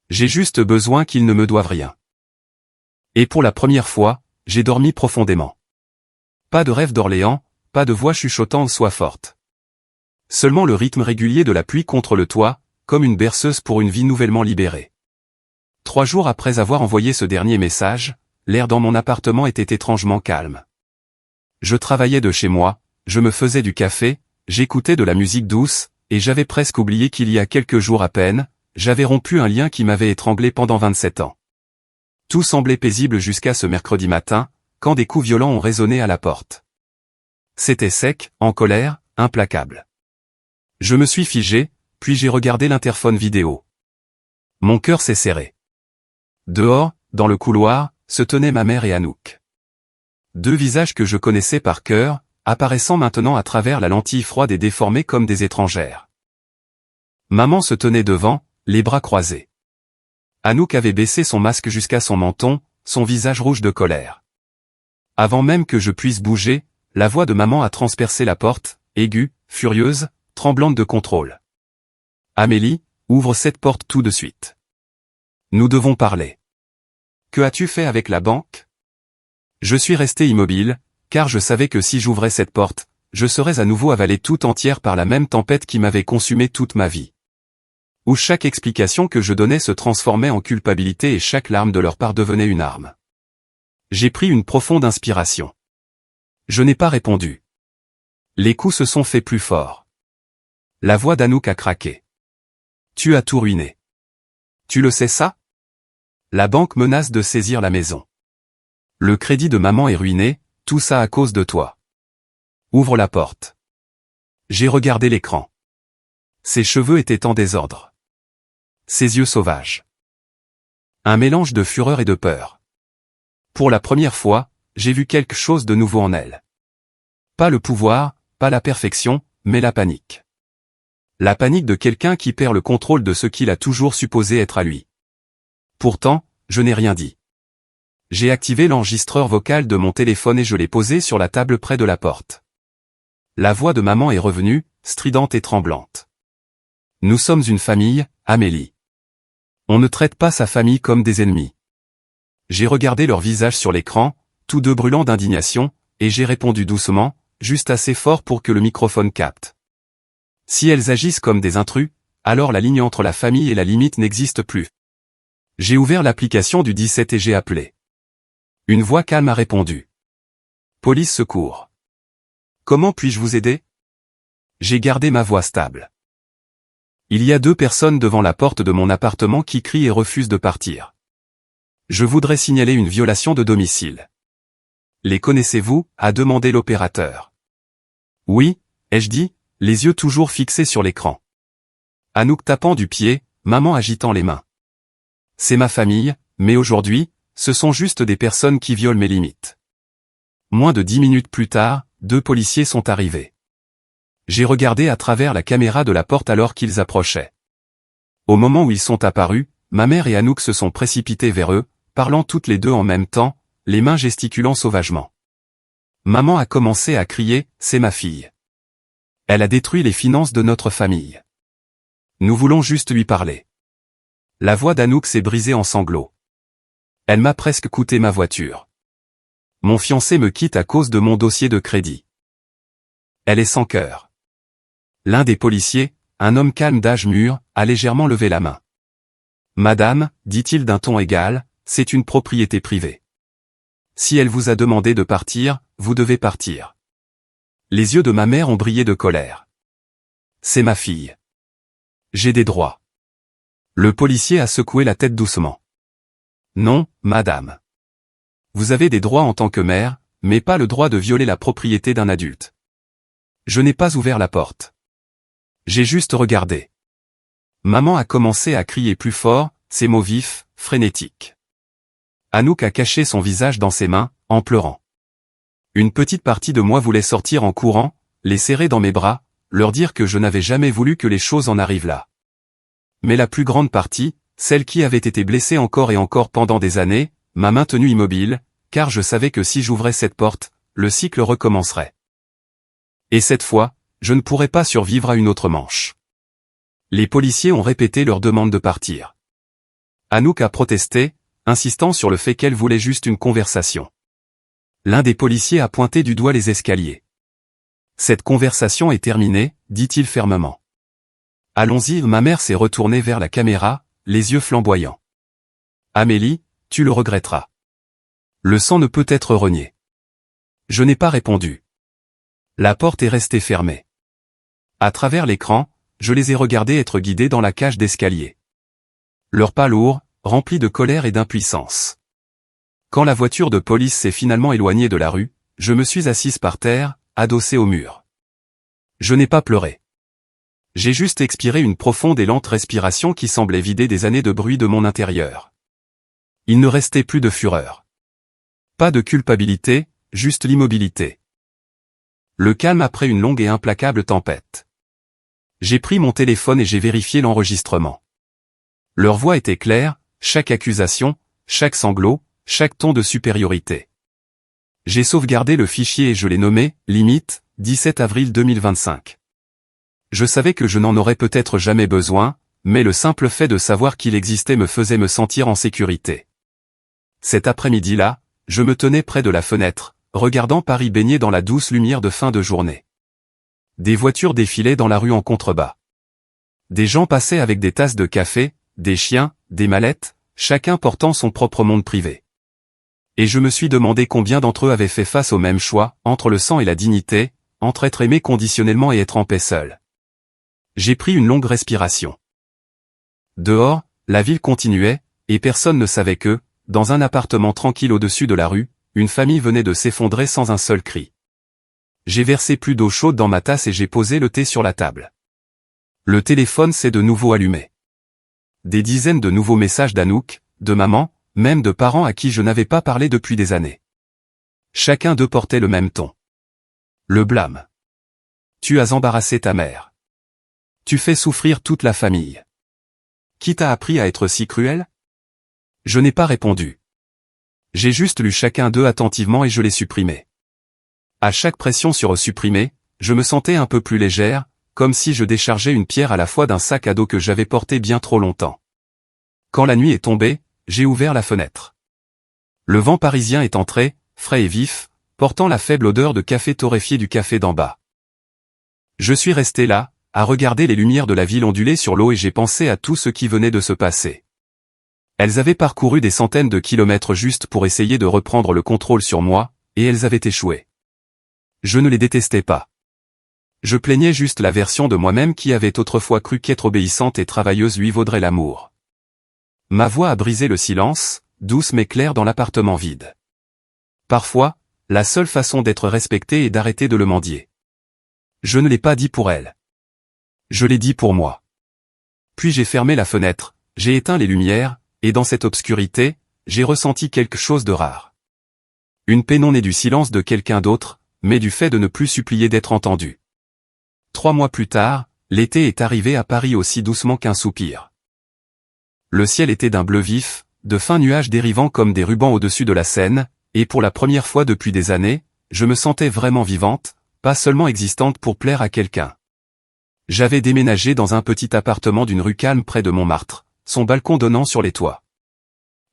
J'ai juste besoin qu'ils ne me doivent rien. Et pour la première fois, j'ai dormi profondément. Pas de rêve d'Orléans, pas de voix chuchotant sois forte. Seulement le rythme régulier de la pluie contre le toit, comme une berceuse pour une vie nouvellement libérée. 3 jours après avoir envoyé ce dernier message, l'air dans mon appartement était étrangement calme. Je travaillais de chez moi, je me faisais du café, j'écoutais de la musique douce, et j'avais presque oublié qu'il y a quelques jours à peine, j'avais rompu un lien qui m'avait étranglé pendant 27 ans. Tout semblait paisible jusqu'à ce mercredi matin, quand des coups violents ont résonné à la porte. C'était sec, en colère, implacable. Je me suis figé, puis j'ai regardé l'interphone vidéo. Mon cœur s'est serré. Dehors, dans le couloir, se tenaient ma mère et Anouk. 2 visages que je connaissais par cœur, apparaissant maintenant à travers la lentille froide et déformée comme des étrangères. Maman se tenait devant, les bras croisés. Anouk avait baissé son masque jusqu'à son menton, son visage rouge de colère. Avant même que je puisse bouger, la voix de maman a transpercé la porte, aiguë, furieuse, tremblante de contrôle. Amélie, ouvre cette porte tout de suite. Nous devons parler. Que as-tu fait avec la banque? Je suis resté immobile, car je savais que si j'ouvrais cette porte, je serais à nouveau avalé tout entière par la même tempête qui m'avait consumé toute ma vie. Où chaque explication que je donnais se transformait en culpabilité et chaque larme de leur part devenait une arme. J'ai pris une profonde inspiration. Je n'ai pas répondu. Les coups se sont faits plus forts. La voix d'Anouk a craqué. Tu as tout ruiné. Tu le sais ça? La banque menace de saisir la maison. Le crédit de maman est ruiné, tout ça à cause de toi. Ouvre la porte. J'ai regardé l'écran. Ses cheveux étaient en désordre. Ses yeux sauvages. Un mélange de fureur et de peur. Pour la première fois, j'ai vu quelque chose de nouveau en elle. Pas le pouvoir, pas la perfection, mais la panique. La panique de quelqu'un qui perd le contrôle de ce qu'il a toujours supposé être à lui. Pourtant, je n'ai rien dit. J'ai activé l'enregistreur vocal de mon téléphone et je l'ai posé sur la table près de la porte. La voix de maman est revenue, stridente et tremblante. Nous sommes une famille, Amélie. On ne traite pas sa famille comme des ennemis. J'ai regardé leur visage sur l'écran, tous deux brûlants d'indignation, et j'ai répondu doucement, juste assez fort pour que le microphone capte. Si elles agissent comme des intrus, alors la ligne entre la famille et la limite n'existe plus. J'ai ouvert l'application du 17 et j'ai appelé. Une voix calme a répondu. Police secours. Comment puis-je vous aider? J'ai gardé ma voix stable. Il y a 2 personnes devant la porte de mon appartement qui crient et refusent de partir. Je voudrais signaler une violation de domicile. Les connaissez-vous? A demandé l'opérateur. Oui, ai-je dit, les yeux toujours fixés sur l'écran. Anouk tapant du pied, maman agitant les mains. C'est ma famille, mais aujourd'hui, ce sont juste des personnes qui violent mes limites. Moins de 10 minutes plus tard, 2 policiers sont arrivés. J'ai regardé à travers la caméra de la porte alors qu'ils approchaient. Au moment où ils sont apparus, ma mère et Anouk se sont précipités vers eux, parlant toutes les deux en même temps, les mains gesticulant sauvagement. Maman a commencé à crier, « C'est ma fille. Elle a détruit les finances de notre famille. Nous voulons juste lui parler. » La voix d'Anouk s'est brisée en sanglots. Elle m'a presque coûté ma voiture. Mon fiancé me quitte à cause de mon dossier de crédit. Elle est sans cœur. L'un des policiers, un homme calme d'âge mûr, a légèrement levé la main. Madame, dit-il d'un ton égal, c'est une propriété privée. Si elle vous a demandé de partir, vous devez partir. Les yeux de ma mère ont brillé de colère. C'est ma fille. J'ai des droits. Le policier a secoué la tête doucement. Non, madame. Vous avez des droits en tant que mère, mais pas le droit de violer la propriété d'un adulte. Je n'ai pas ouvert la porte. J'ai juste regardé. Maman a commencé à crier plus fort, ses mots vifs, frénétiques. Anouk a caché son visage dans ses mains, en pleurant. Une petite partie de moi voulait sortir en courant, les serrer dans mes bras, leur dire que je n'avais jamais voulu que les choses en arrivent là. Mais la plus grande partie, celle qui avait été blessée encore et encore pendant des années, m'a maintenu immobile, car je savais que si j'ouvrais cette porte, le cycle recommencerait. Et cette fois, je ne pourrais pas survivre à une autre manche. Les policiers ont répété leur demande de partir. Anouk a protesté, insistant sur le fait qu'elle voulait juste une conversation. L'un des policiers a pointé du doigt les escaliers. Cette conversation est terminée, dit-il fermement. Allons-y, ma mère s'est retournée vers la caméra, les yeux flamboyants. Amélie, tu le regretteras. Le sang ne peut être renié. Je n'ai pas répondu. La porte est restée fermée. À travers l'écran, je les ai regardés être guidés dans la cage d'escalier. Leurs pas lourds, remplis de colère et d'impuissance. Quand la voiture de police s'est finalement éloignée de la rue, je me suis assise par terre, adossée au mur. Je n'ai pas pleuré. J'ai juste expiré une profonde et lente respiration qui semblait vider des années de bruit de mon intérieur. Il ne restait plus de fureur. Pas de culpabilité, juste l'immobilité. Le calme après une longue et implacable tempête. J'ai pris mon téléphone et j'ai vérifié l'enregistrement. Leur voix était claire, chaque accusation, chaque sanglot, chaque ton de supériorité. J'ai sauvegardé le fichier et je l'ai nommé « Limite, 17 avril 2025 ». Je savais que je n'en aurais peut-être jamais besoin, mais le simple fait de savoir qu'il existait me faisait me sentir en sécurité. Cet après-midi-là, je me tenais près de la fenêtre, regardant Paris baigner dans la douce lumière de fin de journée. Des voitures défilaient dans la rue en contrebas. Des gens passaient avec des tasses de café, des chiens, des mallettes, chacun portant son propre monde privé. Et je me suis demandé combien d'entre eux avaient fait face au même choix, entre le sang et la dignité, entre être aimé conditionnellement et être en paix seul. J'ai pris une longue respiration. Dehors, la ville continuait, et personne ne savait que, dans un appartement tranquille au-dessus de la rue, une famille venait de s'effondrer sans un seul cri. J'ai versé plus d'eau chaude dans ma tasse et j'ai posé le thé sur la table. Le téléphone s'est de nouveau allumé. Des dizaines de nouveaux messages d'Anouk, de maman, même de parents à qui je n'avais pas parlé depuis des années. Chacun d'eux portait le même ton. Le blâme. Tu as embarrassé ta mère. Tu fais souffrir toute la famille. Qui t'a appris à être si cruel? Je n'ai pas répondu. J'ai juste lu chacun d'eux attentivement et je l'ai supprimé. À chaque pression sur supprimer, je me sentais un peu plus légère, comme si je déchargeais une pierre à la fois d'un sac à dos que j'avais porté bien trop longtemps. Quand la nuit est tombée, j'ai ouvert la fenêtre. Le vent parisien est entré, frais et vif, portant la faible odeur de café torréfié du café d'en bas. Je suis resté là, à regarder les lumières de la ville onduler sur l'eau et j'ai pensé à tout ce qui venait de se passer. Elles avaient parcouru des centaines de kilomètres juste pour essayer de reprendre le contrôle sur moi, et elles avaient échoué. Je ne les détestais pas. Je plaignais juste la version de moi-même qui avait autrefois cru qu'être obéissante et travailleuse lui vaudrait l'amour. Ma voix a brisé le silence, douce mais claire dans l'appartement vide. Parfois, la seule façon d'être respecté est d'arrêter de le mendier. Je ne l'ai pas dit pour elle. Je l'ai dit pour moi. Puis j'ai fermé la fenêtre, j'ai éteint les lumières, et dans cette obscurité, j'ai ressenti quelque chose de rare. Une paix non née du silence de quelqu'un d'autre, mais du fait de ne plus supplier d'être entendu. 3 mois plus tard, l'été est arrivé à Paris aussi doucement qu'un soupir. Le ciel était d'un bleu vif, de fins nuages dérivant comme des rubans au-dessus de la Seine, et pour la première fois depuis des années, je me sentais vraiment vivante, pas seulement existante pour plaire à quelqu'un. J'avais déménagé dans un petit appartement d'une rue calme près de Montmartre, son balcon donnant sur les toits.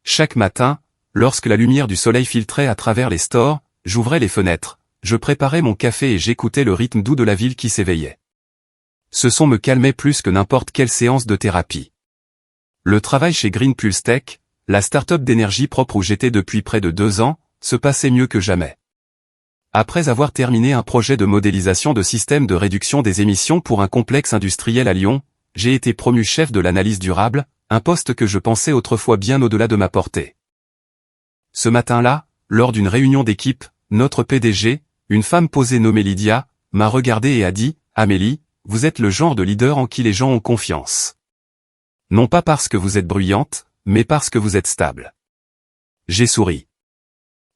Chaque matin, lorsque la lumière du soleil filtrait à travers les stores, j'ouvrais les fenêtres, je préparais mon café et j'écoutais le rythme doux de la ville qui s'éveillait. Ce son me calmait plus que n'importe quelle séance de thérapie. Le travail chez Green Pulse Tech, la start-up d'énergie propre où j'étais depuis près de 2 ans, se passait mieux que jamais. Après avoir terminé un projet de modélisation de système de réduction des émissions pour un complexe industriel à Lyon, j'ai été promu chef de l'analyse durable, un poste que je pensais autrefois bien au-delà de ma portée. Ce matin-là, lors d'une réunion d'équipe, notre PDG, une femme posée nommée Lydia, m'a regardé et a dit « Amélie, vous êtes le genre de leader en qui les gens ont confiance. Non pas parce que vous êtes bruyante, mais parce que vous êtes stable. » J'ai souri.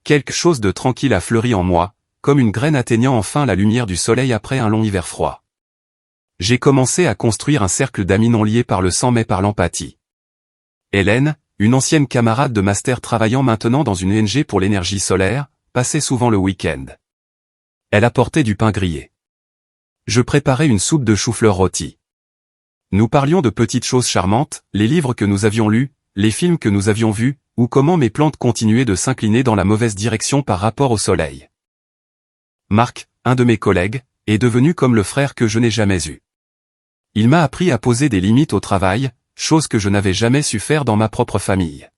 Quelque chose de tranquille a fleuri en moi, comme une graine atteignant enfin la lumière du soleil après un long hiver froid. J'ai commencé à construire un cercle d'amis non liés par le sang mais par l'empathie. Hélène, une ancienne camarade de master travaillant maintenant dans une ONG pour l'énergie solaire, passait souvent le week-end. Elle apportait du pain grillé. Je préparais une soupe de chou-fleur rôti. Nous parlions de petites choses charmantes, les livres que nous avions lus, les films que nous avions vus, ou comment mes plantes continuaient de s'incliner dans la mauvaise direction par rapport au soleil. Marc, un de mes collègues, est devenu comme le frère que je n'ai jamais eu. Il m'a appris à poser des limites au travail, chose que je n'avais jamais su faire dans ma propre famille.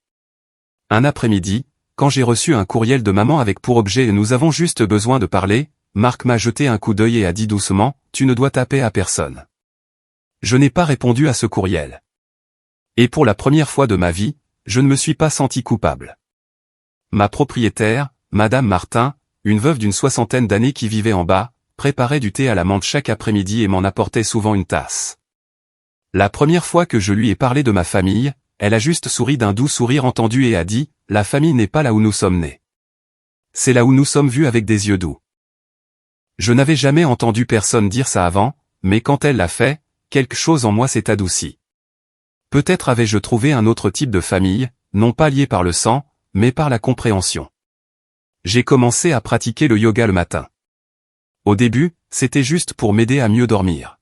Un après-midi, quand j'ai reçu un courriel de maman avec pour objet « Nous avons juste besoin de parler », Marc m'a jeté un coup d'œil et a dit doucement « Tu ne dois taper à personne ». Je n'ai pas répondu à ce courriel. Et pour la première fois de ma vie, je ne me suis pas senti coupable. Ma propriétaire, Madame Martin, une veuve d'une 60aine d'années qui vivait en bas, préparait du thé à la menthe chaque après-midi et m'en apportait souvent une tasse. La première fois que je lui ai parlé de ma famille, elle a juste souri d'un doux sourire entendu et a dit « La famille n'est pas là où nous sommes nés. C'est là où nous sommes vus avec des yeux doux. » Je n'avais jamais entendu personne dire ça avant, mais quand elle l'a fait, quelque chose en moi s'est adouci. Peut-être avais-je trouvé un autre type de famille, non pas lié par le sang, mais par la compréhension. J'ai commencé à pratiquer le yoga le matin. Au début, c'était juste pour m'aider à mieux dormir.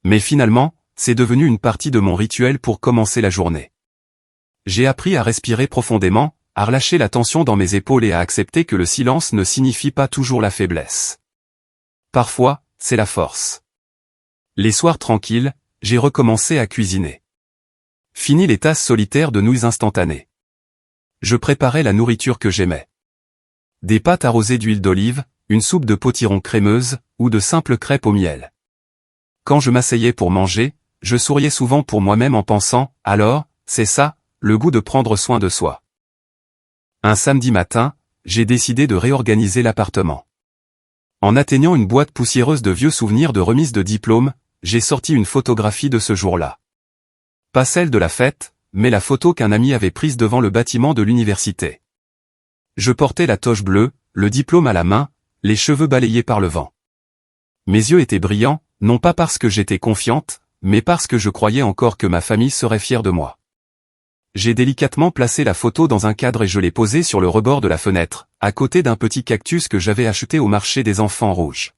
Mais finalement, c'est devenu une partie de mon rituel pour commencer la journée. J'ai appris à respirer profondément, à relâcher la tension dans mes épaules et à accepter que le silence ne signifie pas toujours la faiblesse. Parfois, c'est la force. Les soirs tranquilles, j'ai recommencé à cuisiner. Fini les tasses solitaires de nouilles instantanées. Je préparais la nourriture que j'aimais. Des pâtes arrosées d'huile d'olive, une soupe de potiron crémeuse, ou de simples crêpes au miel. Quand je m'asseyais pour manger, je souriais souvent pour moi-même en pensant « Alors, c'est ça, le goût de prendre soin de soi ». Un samedi matin, j'ai décidé de réorganiser l'appartement. En atteignant une boîte poussiéreuse de vieux souvenirs de remise de diplôme, j'ai sorti une photographie de ce jour-là. Pas celle de la fête, mais la photo qu'un ami avait prise devant le bâtiment de l'université. Je portais la toche bleue, le diplôme à la main, les cheveux balayés par le vent. Mes yeux étaient brillants, non pas parce que j'étais confiante, mais parce que je croyais encore que ma famille serait fière de moi. J'ai délicatement placé la photo dans un cadre et je l'ai posée sur le rebord de la fenêtre, à côté d'un petit cactus que j'avais acheté au marché des enfants rouges.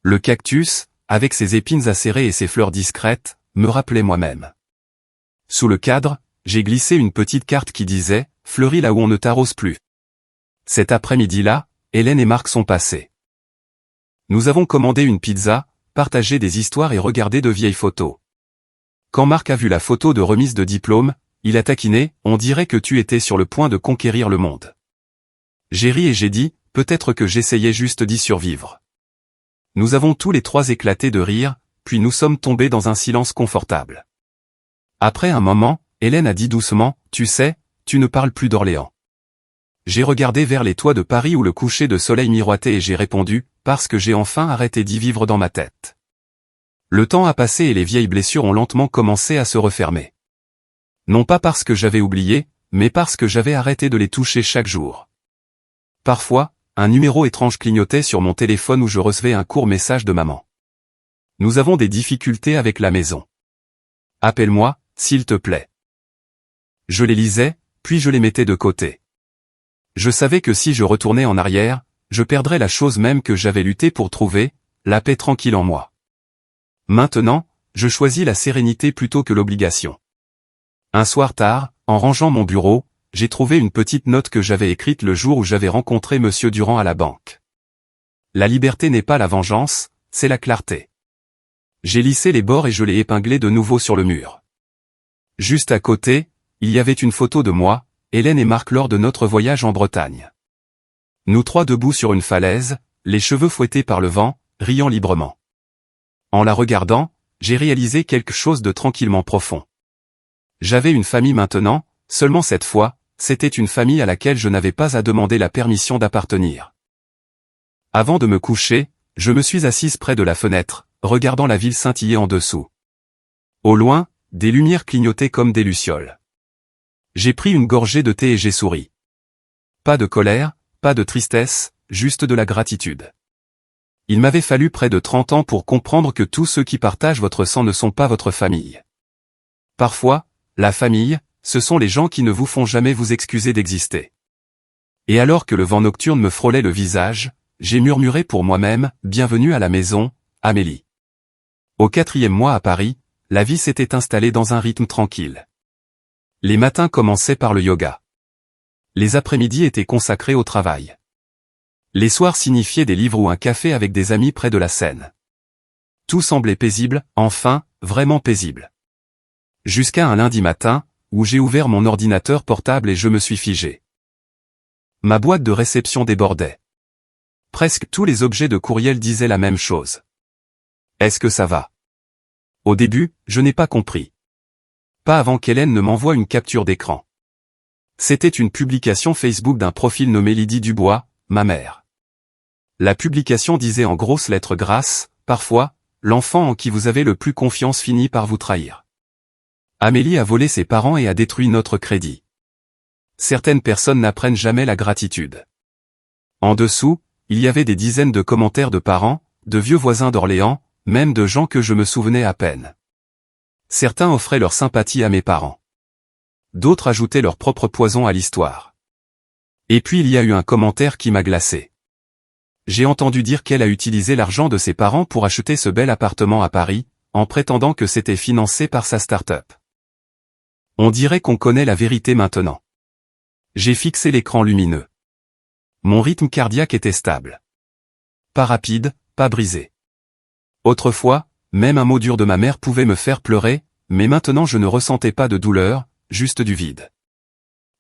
Le cactus, avec ses épines acérées et ses fleurs discrètes, me rappelait moi-même. Sous le cadre, j'ai glissé une petite carte qui disait « Fleuris là où on ne t'arrose plus ». Cet après-midi-là, Hélène et Marc sont passés. Nous avons commandé une pizza, partagé des histoires et regardé de vieilles photos. Quand Marc a vu la photo de remise de diplôme, il a taquiné « On dirait que tu étais sur le point de conquérir le monde ». J'ai ri et j'ai dit « Peut-être que j'essayais juste d'y survivre ». Nous avons tous les trois éclaté de rire, puis nous sommes tombés dans un silence confortable. Après un moment, Hélène a dit doucement « Tu sais, tu ne parles plus d'Orléans ». J'ai regardé vers les toits de Paris où le coucher de soleil miroitait et j'ai répondu « Parce que j'ai enfin arrêté d'y vivre dans ma tête ». Le temps a passé et les vieilles blessures ont lentement commencé à se refermer. Non pas parce que j'avais oublié, mais parce que j'avais arrêté de les toucher chaque jour. Parfois, un numéro étrange clignotait sur mon téléphone où je recevais un court message de maman. Nous avons des difficultés avec la maison. Appelle-moi, s'il te plaît. Je les lisais, puis je les mettais de côté. Je savais que si je retournais en arrière, je perdrais la chose même que j'avais lutté pour trouver, la paix tranquille en moi. Maintenant, je choisis la sérénité plutôt que l'obligation. Un soir tard, en rangeant mon bureau, j'ai trouvé une petite note que j'avais écrite le jour où j'avais rencontré Monsieur Durand à la banque. La liberté n'est pas la vengeance, c'est la clarté. J'ai lissé les bords et je l'ai épinglé de nouveau sur le mur. Juste à côté, il y avait une photo de moi, Hélène et Marc lors de notre voyage en Bretagne. Nous trois debout sur une falaise, les cheveux fouettés par le vent, riant librement. En la regardant, j'ai réalisé quelque chose de tranquillement profond. J'avais une famille maintenant, seulement cette fois, c'était une famille à laquelle je n'avais pas à demander la permission d'appartenir. Avant de me coucher, je me suis assise près de la fenêtre, regardant la ville scintiller en dessous. Au loin, des lumières clignotaient comme des lucioles. J'ai pris une gorgée de thé et j'ai souri. Pas de colère, pas de tristesse, juste de la gratitude. Il m'avait fallu près de 30 ans pour comprendre que tous ceux qui partagent votre sang ne sont pas votre famille. Parfois, la famille, ce sont les gens qui ne vous font jamais vous excuser d'exister. Et alors que le vent nocturne me frôlait le visage, j'ai murmuré pour moi-même, bienvenue à la maison, Amélie. Au 4e mois à Paris, la vie s'était installée dans un rythme tranquille. Les matins commençaient par le yoga. Les après-midi étaient consacrés au travail. Les soirs signifiaient des livres ou un café avec des amis près de la Seine. Tout semblait paisible, enfin, vraiment paisible. Jusqu'à un lundi matin, où j'ai ouvert mon ordinateur portable et je me suis figé. Ma boîte de réception débordait. Presque tous les objets de courriel disaient la même chose. Est-ce que ça va? Au début, je n'ai pas compris. Pas avant qu'Hélène ne m'envoie une capture d'écran. C'était une publication Facebook d'un profil nommé Lydie Dubois, ma mère. La publication disait en grosses lettres grasses, parfois, l'enfant en qui vous avez le plus confiance finit par vous trahir. Amélie a volé ses parents et a détruit notre crédit. Certaines personnes n'apprennent jamais la gratitude. En dessous, il y avait des dizaines de commentaires de parents, de vieux voisins d'Orléans, même de gens que je me souvenais à peine. Certains offraient leur sympathie à mes parents. D'autres ajoutaient leur propre poison à l'histoire. Et puis il y a eu un commentaire qui m'a glacé. J'ai entendu dire qu'elle a utilisé l'argent de ses parents pour acheter ce bel appartement à Paris, en prétendant que c'était financé par sa start-up. On dirait qu'on connaît la vérité maintenant. J'ai fixé l'écran lumineux. Mon rythme cardiaque était stable. Pas rapide, pas brisé. Autrefois, même un mot dur de ma mère pouvait me faire pleurer, mais maintenant je ne ressentais pas de douleur, juste du vide.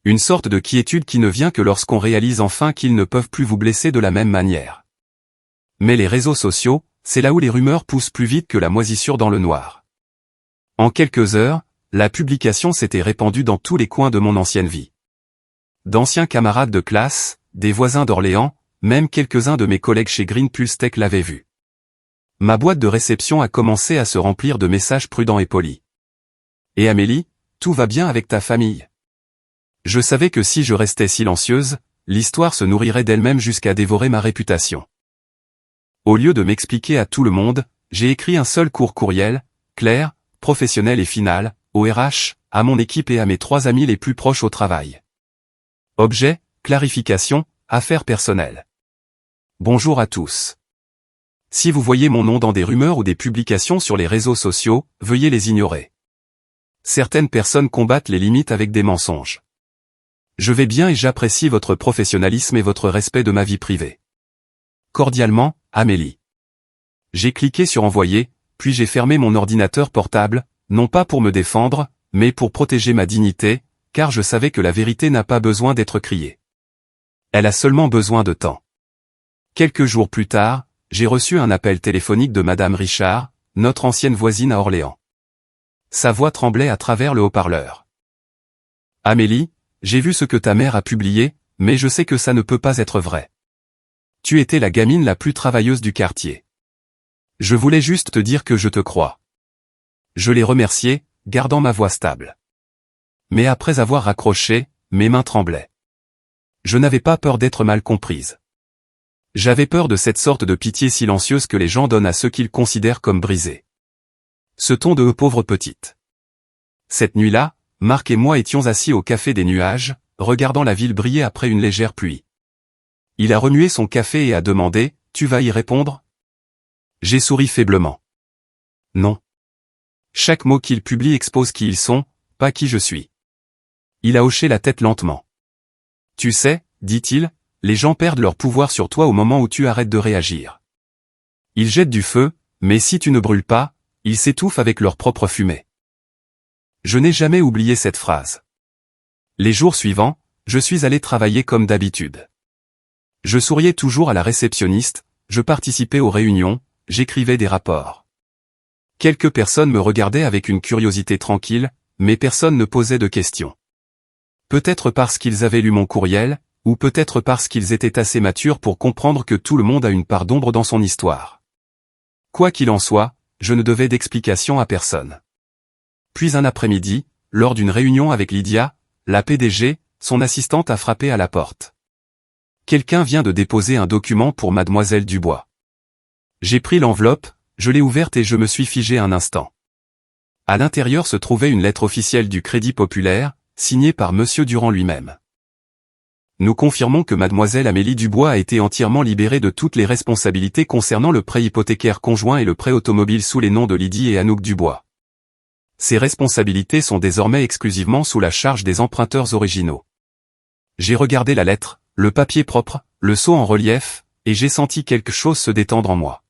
Une sorte de quiétude qui ne vient que lorsqu'on réalise enfin qu'ils ne peuvent plus vous blesser de la même manière. Mais les réseaux sociaux, c'est là où les rumeurs poussent plus vite que la moisissure dans le noir. En quelques heures, la publication s'était répandue dans tous les coins de mon ancienne vie. D'anciens camarades de classe, des voisins d'Orléans, même quelques-uns de mes collègues chez Green Pulse Tech l'avaient vu. Ma boîte de réception a commencé à se remplir de messages prudents et polis. Et Amélie, tout va bien avec ta famille? Je savais que si je restais silencieuse, l'histoire se nourrirait d'elle-même jusqu'à dévorer ma réputation. Au lieu de m'expliquer à tout le monde, j'ai écrit un seul court courriel, clair, professionnel et final, au RH, à mon équipe et à mes 3 amis les plus proches au travail. Objet, clarification, affaires personnelles. Bonjour à tous. Si vous voyez mon nom dans des rumeurs ou des publications sur les réseaux sociaux, veuillez les ignorer. Certaines personnes combattent les limites avec des mensonges. Je vais bien et j'apprécie votre professionnalisme et votre respect de ma vie privée. Cordialement, Amélie. J'ai cliqué sur envoyer, puis j'ai fermé mon ordinateur portable, non pas pour me défendre, mais pour protéger ma dignité, car je savais que la vérité n'a pas besoin d'être criée. Elle a seulement besoin de temps. Quelques jours plus tard, j'ai reçu un appel téléphonique de Madame Richard, notre ancienne voisine à Orléans. Sa voix tremblait à travers le haut-parleur. Amélie, j'ai vu ce que ta mère a publié, mais je sais que ça ne peut pas être vrai. Tu étais la gamine la plus travailleuse du quartier. Je voulais juste te dire que je te crois. Je l'ai remerciée, gardant ma voix stable. Mais après avoir raccroché, mes mains tremblaient. Je n'avais pas peur d'être mal comprise. J'avais peur de cette sorte de pitié silencieuse que les gens donnent à ceux qu'ils considèrent comme brisés. Ce ton de « pauvre petite ». Cette nuit-là, Marc et moi étions assis au café des nuages, regardant la ville briller après une légère pluie. Il a remué son café et a demandé « Tu vas y répondre ?» J'ai souri faiblement. Non. Chaque mot qu'il publie expose qui ils sont, pas qui je suis. Il a hoché la tête lentement. Tu sais, dit-il, les gens perdent leur pouvoir sur toi au moment où tu arrêtes de réagir. Ils jettent du feu, mais si tu ne brûles pas, ils s'étouffent avec leur propre fumée. Je n'ai jamais oublié cette phrase. Les jours suivants, je suis allé travailler comme d'habitude. Je souriais toujours à la réceptionniste, je participais aux réunions, j'écrivais des rapports. Quelques personnes me regardaient avec une curiosité tranquille, mais personne ne posait de questions. Peut-être parce qu'ils avaient lu mon courriel, ou peut-être parce qu'ils étaient assez matures pour comprendre que tout le monde a une part d'ombre dans son histoire. Quoi qu'il en soit, je ne devais d'explication à personne. Puis un après-midi, lors d'une réunion avec Lydia, la PDG, son assistante a frappé à la porte. Quelqu'un vient de déposer un document pour mademoiselle Dubois. J'ai pris l'enveloppe, je l'ai ouverte et je me suis figé un instant. À l'intérieur se trouvait une lettre officielle du Crédit Populaire, signée par Monsieur Durand lui-même. Nous confirmons que mademoiselle Amélie Dubois a été entièrement libérée de toutes les responsabilités concernant le prêt hypothécaire conjoint et le prêt automobile sous les noms de Lydie et Anouk Dubois. Ces responsabilités sont désormais exclusivement sous la charge des emprunteurs originaux. J'ai regardé la lettre, le papier propre, le sceau en relief, et j'ai senti quelque chose se détendre en moi.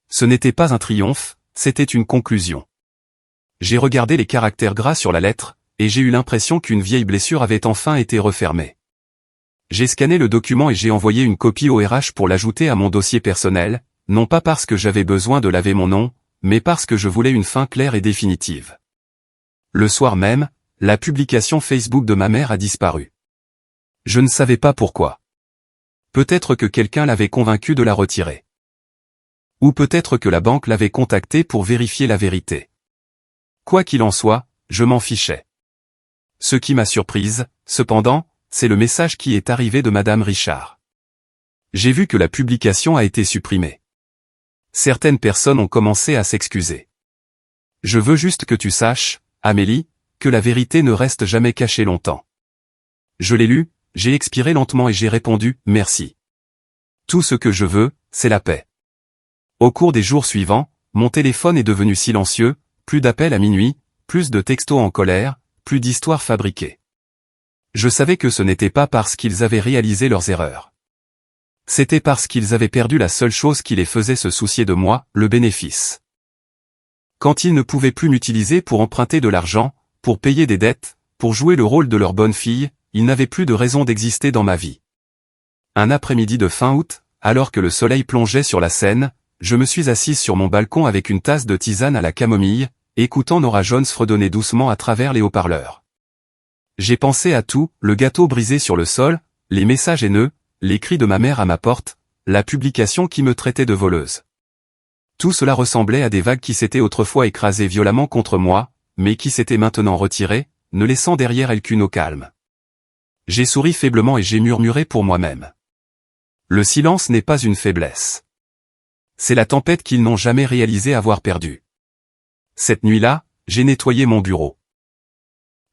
Ce n'était pas un triomphe, c'était une conclusion. J'ai regardé les caractères gras sur la lettre, et j'ai eu l'impression qu'une vieille blessure avait enfin été refermée. J'ai scanné le document et j'ai envoyé une copie au RH pour l'ajouter à mon dossier personnel, non pas parce que j'avais besoin de laver mon nom, mais parce que je voulais une fin claire et définitive. Le soir même, la publication Facebook de ma mère a disparu. Je ne savais pas pourquoi. Peut-être que quelqu'un l'avait convaincue de la retirer. Ou peut-être que la banque l'avait contactée pour vérifier la vérité. Quoi qu'il en soit, je m'en fichais. Ce qui m'a surprise, cependant, c'est le message qui est arrivé de Madame Richard. J'ai vu que la publication a été supprimée. Certaines personnes ont commencé à s'excuser. Je veux juste que tu saches, Amélie, que la vérité ne reste jamais cachée longtemps. Je l'ai lu, j'ai expiré lentement et j'ai répondu « Merci. Tout ce que je veux, c'est la paix ». Au cours des jours suivants, mon téléphone est devenu silencieux, plus d'appels à minuit, plus de textos en colère, plus d'histoires fabriquées. Je savais que ce n'était pas parce qu'ils avaient réalisé leurs erreurs. C'était parce qu'ils avaient perdu la seule chose qui les faisait se soucier de moi, le bénéfice. Quand ils ne pouvaient plus m'utiliser pour emprunter de l'argent, pour payer des dettes, pour jouer le rôle de leur bonne fille, ils n'avaient plus de raison d'exister dans ma vie. Un après-midi de fin août, alors que le soleil plongeait sur la Seine, je me suis assise sur mon balcon avec une tasse de tisane à la camomille, écoutant Norah Jones fredonner doucement à travers les haut-parleurs. J'ai pensé à tout, le gâteau brisé sur le sol, les messages haineux, les cris de ma mère à ma porte, la publication qui me traitait de voleuse. Tout cela ressemblait à des vagues qui s'étaient autrefois écrasées violemment contre moi, mais qui s'étaient maintenant retirées, ne laissant derrière elles qu'une eau calme. J'ai souri faiblement et j'ai murmuré pour moi-même. Le silence n'est pas une faiblesse. C'est la tempête qu'ils n'ont jamais réalisé avoir perdue. Cette nuit-là, j'ai nettoyé mon bureau.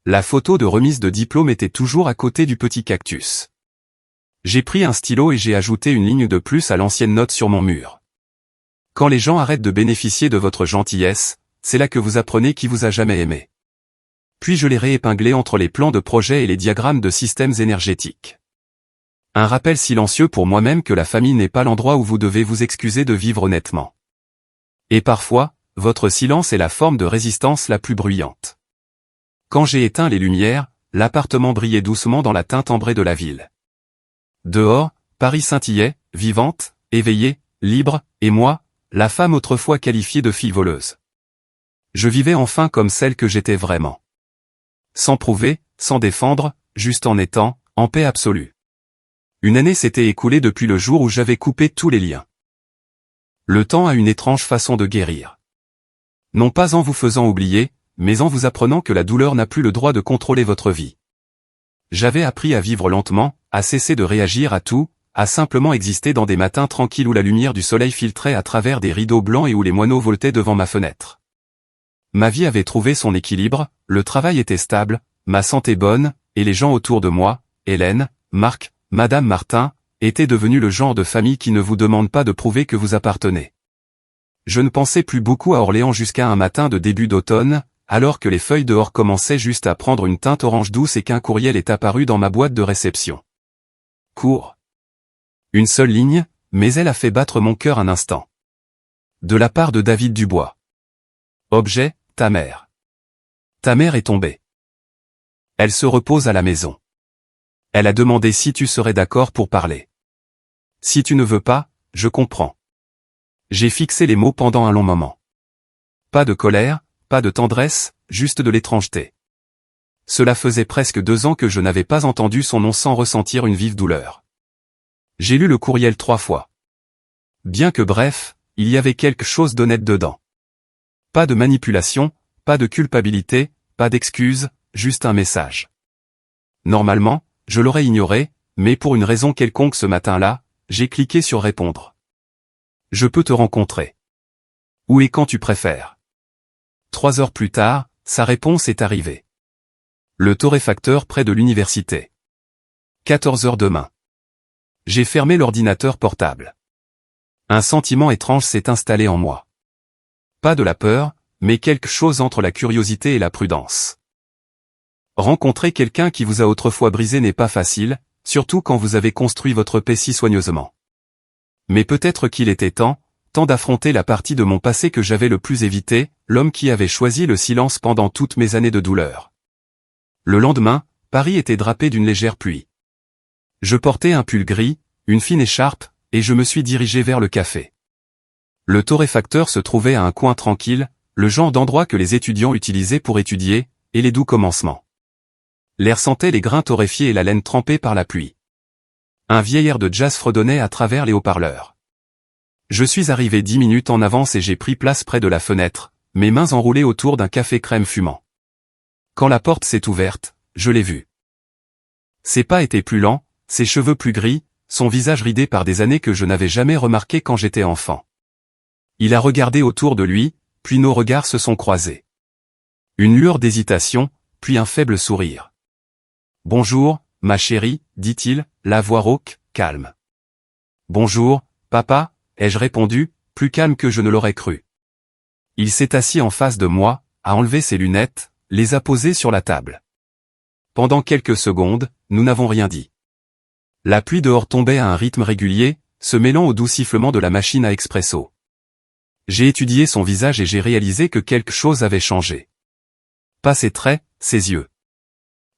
La photo de remise de diplôme était toujours à côté du petit cactus. J'ai pris un stylo et j'ai ajouté une ligne de plus à l'ancienne note sur mon mur. Quand les gens arrêtent de bénéficier de votre gentillesse, c'est là que vous apprenez qui vous a jamais aimé. Puis je l'ai réépinglé entre les plans de projet et les diagrammes de systèmes énergétiques. Un rappel silencieux pour moi-même que la famille n'est pas l'endroit où vous devez vous excuser de vivre honnêtement. Et parfois, votre silence est la forme de résistance la plus bruyante. Quand j'ai éteint les lumières, l'appartement brillait doucement dans la teinte ambrée de la ville. Dehors, Paris scintillait, vivante, éveillée, libre, et moi, la femme autrefois qualifiée de fille voleuse. Je vivais enfin comme celle que j'étais vraiment. Sans prouver, sans défendre, juste en étant, en paix absolue. Une année s'était écoulée depuis le jour où j'avais coupé tous les liens. Le temps a une étrange façon de guérir. Non pas en vous faisant oublier, mais en vous apprenant que la douleur n'a plus le droit de contrôler votre vie. J'avais appris à vivre lentement, à cesser de réagir à tout, à simplement exister dans des matins tranquilles où la lumière du soleil filtrait à travers des rideaux blancs et où les moineaux voletaient devant ma fenêtre. Ma vie avait trouvé son équilibre, le travail était stable, ma santé bonne, et les gens autour de moi, Hélène, Marc, Madame Martin, étaient devenus le genre de famille qui ne vous demande pas de prouver que vous appartenez. Je ne pensais plus beaucoup à Orléans jusqu'à un matin de début d'automne, alors que les feuilles dehors commençaient juste à prendre une teinte orange douce et qu'un courriel est apparu dans ma boîte de réception. Court. Une seule ligne, mais elle a fait battre mon cœur un instant. De la part de David Dubois. Objet, ta mère. Ta mère est tombée. Elle se repose à la maison. Elle a demandé si tu serais d'accord pour parler. Si tu ne veux pas, je comprends. J'ai fixé les mots pendant un long moment. Pas de colère, pas de tendresse, juste de l'étrangeté. Cela faisait presque 2 ans que je n'avais pas entendu son nom sans ressentir une vive douleur. J'ai lu le courriel 3 fois. Bien que bref, il y avait quelque chose d'honnête dedans. Pas de manipulation, pas de culpabilité, pas d'excuses, juste un message. Normalement, je l'aurais ignoré, mais pour une raison quelconque ce matin-là, j'ai cliqué sur répondre. Je peux te rencontrer. Où et quand tu préfères. 3 heures plus tard, sa réponse est arrivée. Le torréfacteur près de l'université. 14 heures demain. J'ai fermé l'ordinateur portable. Un sentiment étrange s'est installé en moi. Pas de la peur, mais quelque chose entre la curiosité et la prudence. Rencontrer quelqu'un qui vous a autrefois brisé n'est pas facile, surtout quand vous avez construit votre paix si soigneusement. Mais peut-être qu'il était temps d'affronter la partie de mon passé que j'avais le plus évité, l'homme qui avait choisi le silence pendant toutes mes années de douleur. Le lendemain, Paris était drapé d'une légère pluie. Je portais un pull gris, une fine écharpe, et je me suis dirigé vers le café. Le torréfacteur se trouvait à un coin tranquille, le genre d'endroit que les étudiants utilisaient pour étudier, et les doux commencements. L'air sentait les grains torréfiés et la laine trempée par la pluie. Un vieil air de jazz fredonnait à travers les haut-parleurs. Je suis arrivé 10 minutes en avance et j'ai pris place près de la fenêtre, mes mains enroulées autour d'un café crème fumant. Quand la porte s'est ouverte, je l'ai vu. Ses pas étaient plus lents, ses cheveux plus gris, son visage ridé par des années que je n'avais jamais remarqué quand j'étais enfant. Il a regardé autour de lui, puis nos regards se sont croisés. Une lueur d'hésitation, puis un faible sourire. « Bonjour, ma chérie, dit-il, la voix rauque, calme. « Bonjour, papa », ai-je répondu, plus calme que je ne l'aurais cru. Il s'est assis en face de moi, a enlevé ses lunettes, les a posées sur la table. Pendant quelques secondes, nous n'avons rien dit. La pluie dehors tombait à un rythme régulier, se mêlant au doux sifflement de la machine à expresso. J'ai étudié son visage et j'ai réalisé que quelque chose avait changé. Pas ses traits, ses yeux.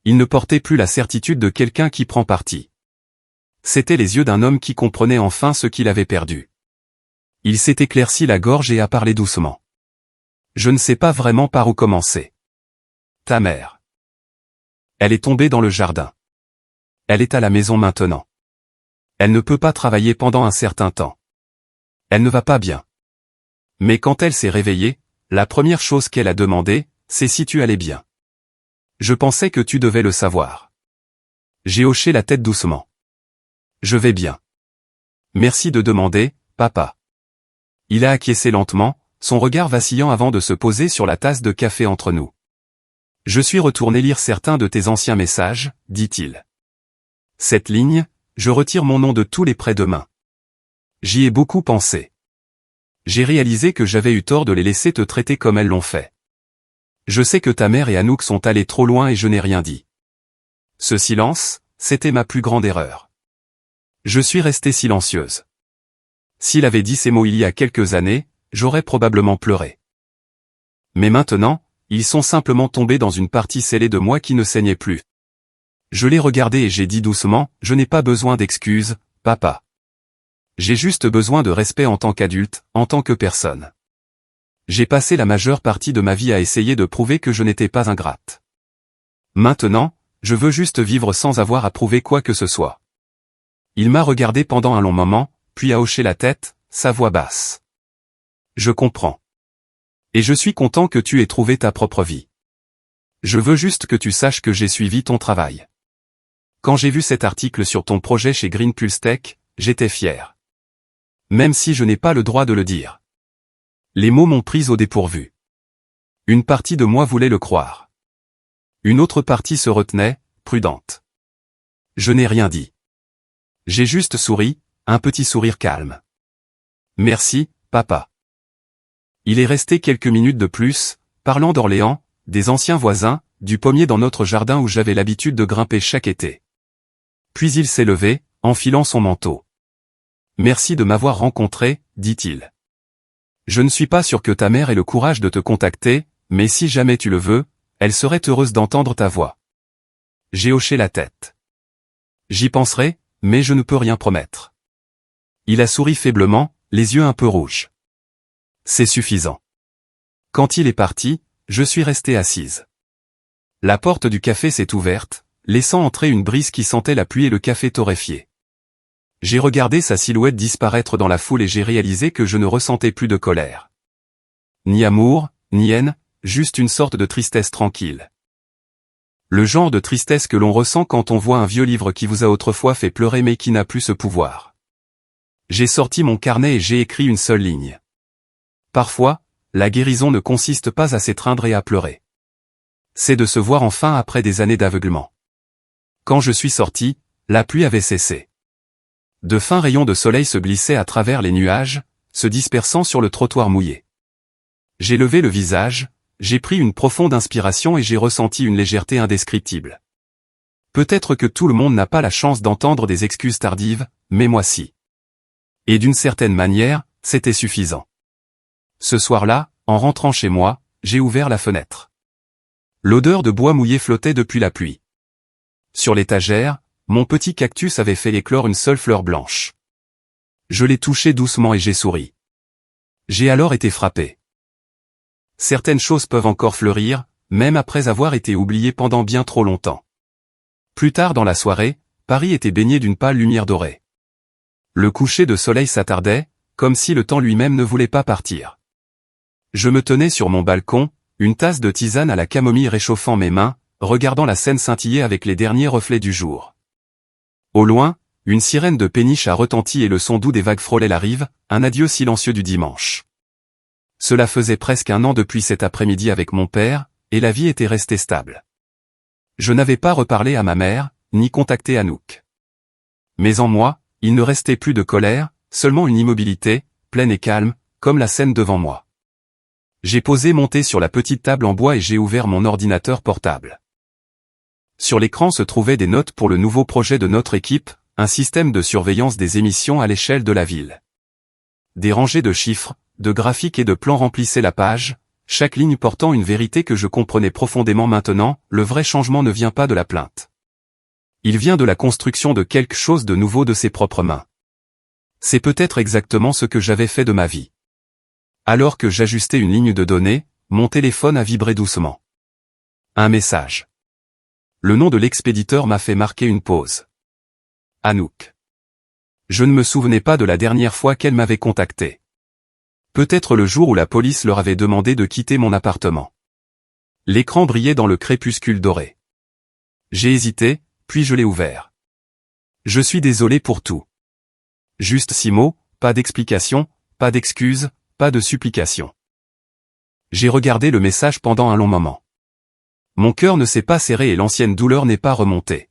Il ne portait plus la certitude de quelqu'un qui prend parti. C'étaient les yeux d'un homme qui comprenait enfin ce qu'il avait perdu. Il s'est éclairci la gorge et a parlé doucement. Je ne sais pas vraiment par où commencer. Ta mère. Elle est tombée dans le jardin. Elle est à la maison maintenant. Elle ne peut pas travailler pendant un certain temps. Elle ne va pas bien. Mais quand elle s'est réveillée, la première chose qu'elle a demandé, c'est si tu allais bien. Je pensais que tu devais le savoir. J'ai hoché la tête doucement. Je vais bien. Merci de demander, papa. Il a acquiescé lentement, son regard vacillant avant de se poser sur la tasse de café entre nous. Je suis retourné lire certains de tes anciens messages, dit-il. Cette ligne, je retire mon nom de tous les prêts demain. J'y ai beaucoup pensé. J'ai réalisé que j'avais eu tort de les laisser te traiter comme elles l'ont fait. Je sais que ta mère et Anouk sont allés trop loin et je n'ai rien dit. Ce silence, c'était ma plus grande erreur. Je suis restée silencieuse. S'il avait dit ces mots il y a quelques années, j'aurais probablement pleuré. Mais maintenant, ils sont simplement tombés dans une partie scellée de moi qui ne saignait plus. Je l'ai regardé et j'ai dit doucement, je n'ai pas besoin d'excuses, papa. J'ai juste besoin de respect en tant qu'adulte, en tant que personne. J'ai passé la majeure partie de ma vie à essayer de prouver que je n'étais pas ingrate. Maintenant, je veux juste vivre sans avoir à prouver quoi que ce soit. Il m'a regardé pendant un long moment, puis a hoché la tête, sa voix basse. Je comprends. Et je suis content que tu aies trouvé ta propre vie. Je veux juste que tu saches que j'ai suivi ton travail. Quand j'ai vu cet article sur ton projet chez Green Pulse Tech, j'étais fier. Même si je n'ai pas le droit de le dire. Les mots m'ont prise au dépourvu. Une partie de moi voulait le croire. Une autre partie se retenait, prudente. Je n'ai rien dit. J'ai juste souri, un petit sourire calme. Merci, papa. Il est resté quelques minutes de plus, parlant d'Orléans, des anciens voisins, du pommier dans notre jardin où j'avais l'habitude de grimper chaque été. Puis il s'est levé, enfilant son manteau. Merci de m'avoir rencontré, dit-il. Je ne suis pas sûr que ta mère ait le courage de te contacter, mais si jamais tu le veux, elle serait heureuse d'entendre ta voix. J'ai hoché la tête. J'y penserai, mais je ne peux rien promettre. Il a souri faiblement, les yeux un peu rouges. C'est suffisant. Quand il est parti, je suis restée assise. La porte du café s'est ouverte, laissant entrer une brise qui sentait la pluie et le café torréfié. J'ai regardé sa silhouette disparaître dans la foule et j'ai réalisé que je ne ressentais plus de colère. Ni amour, ni haine, juste une sorte de tristesse tranquille. Le genre de tristesse que l'on ressent quand on voit un vieux livre qui vous a autrefois fait pleurer mais qui n'a plus ce pouvoir. J'ai sorti mon carnet et j'ai écrit une seule ligne. Parfois, la guérison ne consiste pas à s'étreindre et à pleurer. C'est de se voir enfin après des années d'aveuglement. Quand je suis sorti, la pluie avait cessé. De fins rayons de soleil se glissaient à travers les nuages, se dispersant sur le trottoir mouillé. J'ai levé le visage, j'ai pris une profonde inspiration et j'ai ressenti une légèreté indescriptible. Peut-être que tout le monde n'a pas la chance d'entendre des excuses tardives, mais moi si. Et d'une certaine manière, c'était suffisant. Ce soir-là, en rentrant chez moi, j'ai ouvert la fenêtre. L'odeur de bois mouillé flottait depuis la pluie. Sur l'étagère, mon petit cactus avait fait éclore une seule fleur blanche. Je l'ai touché doucement et j'ai souri. J'ai alors été frappé. Certaines choses peuvent encore fleurir, même après avoir été oubliées pendant bien trop longtemps. Plus tard dans la soirée, Paris était baigné d'une pâle lumière dorée. Le coucher de soleil s'attardait, comme si le temps lui-même ne voulait pas partir. Je me tenais sur mon balcon, une tasse de tisane à la camomille réchauffant mes mains, regardant la Seine scintiller avec les derniers reflets du jour. Au loin, une sirène de péniche a retenti et le son doux des vagues frôlait la rive, un adieu silencieux du dimanche. Cela faisait presque un an depuis cet après-midi avec mon père, et la vie était restée stable. Je n'avais pas reparlé à ma mère, ni contacté Anouk. Mais en moi, il ne restait plus de colère, seulement une immobilité, pleine et calme, comme la Seine devant moi. J'ai posé mon thé sur la petite table en bois et j'ai ouvert mon ordinateur portable. Sur l'écran se trouvaient des notes pour le nouveau projet de notre équipe, un système de surveillance des émissions à l'échelle de la ville. Des rangées de chiffres, de graphiques et de plans remplissaient la page, chaque ligne portant une vérité que je comprenais profondément maintenant, le vrai changement ne vient pas de la plainte. Il vient de la construction de quelque chose de nouveau de ses propres mains. C'est peut-être exactement ce que j'avais fait de ma vie. Alors que j'ajustais une ligne de données, mon téléphone a vibré doucement. Un message. Le nom de l'expéditeur m'a fait marquer une pause. Anouk. Je ne me souvenais pas de la dernière fois qu'elle m'avait contacté. Peut-être le jour où la police leur avait demandé de quitter mon appartement. L'écran brillait dans le crépuscule doré. J'ai hésité, puis je l'ai ouvert. Je suis désolé pour tout. Juste 6 mots, pas d'explication, pas d'excuses, pas de supplication. J'ai regardé le message pendant un long moment. Mon cœur ne s'est pas serré et l'ancienne douleur n'est pas remontée.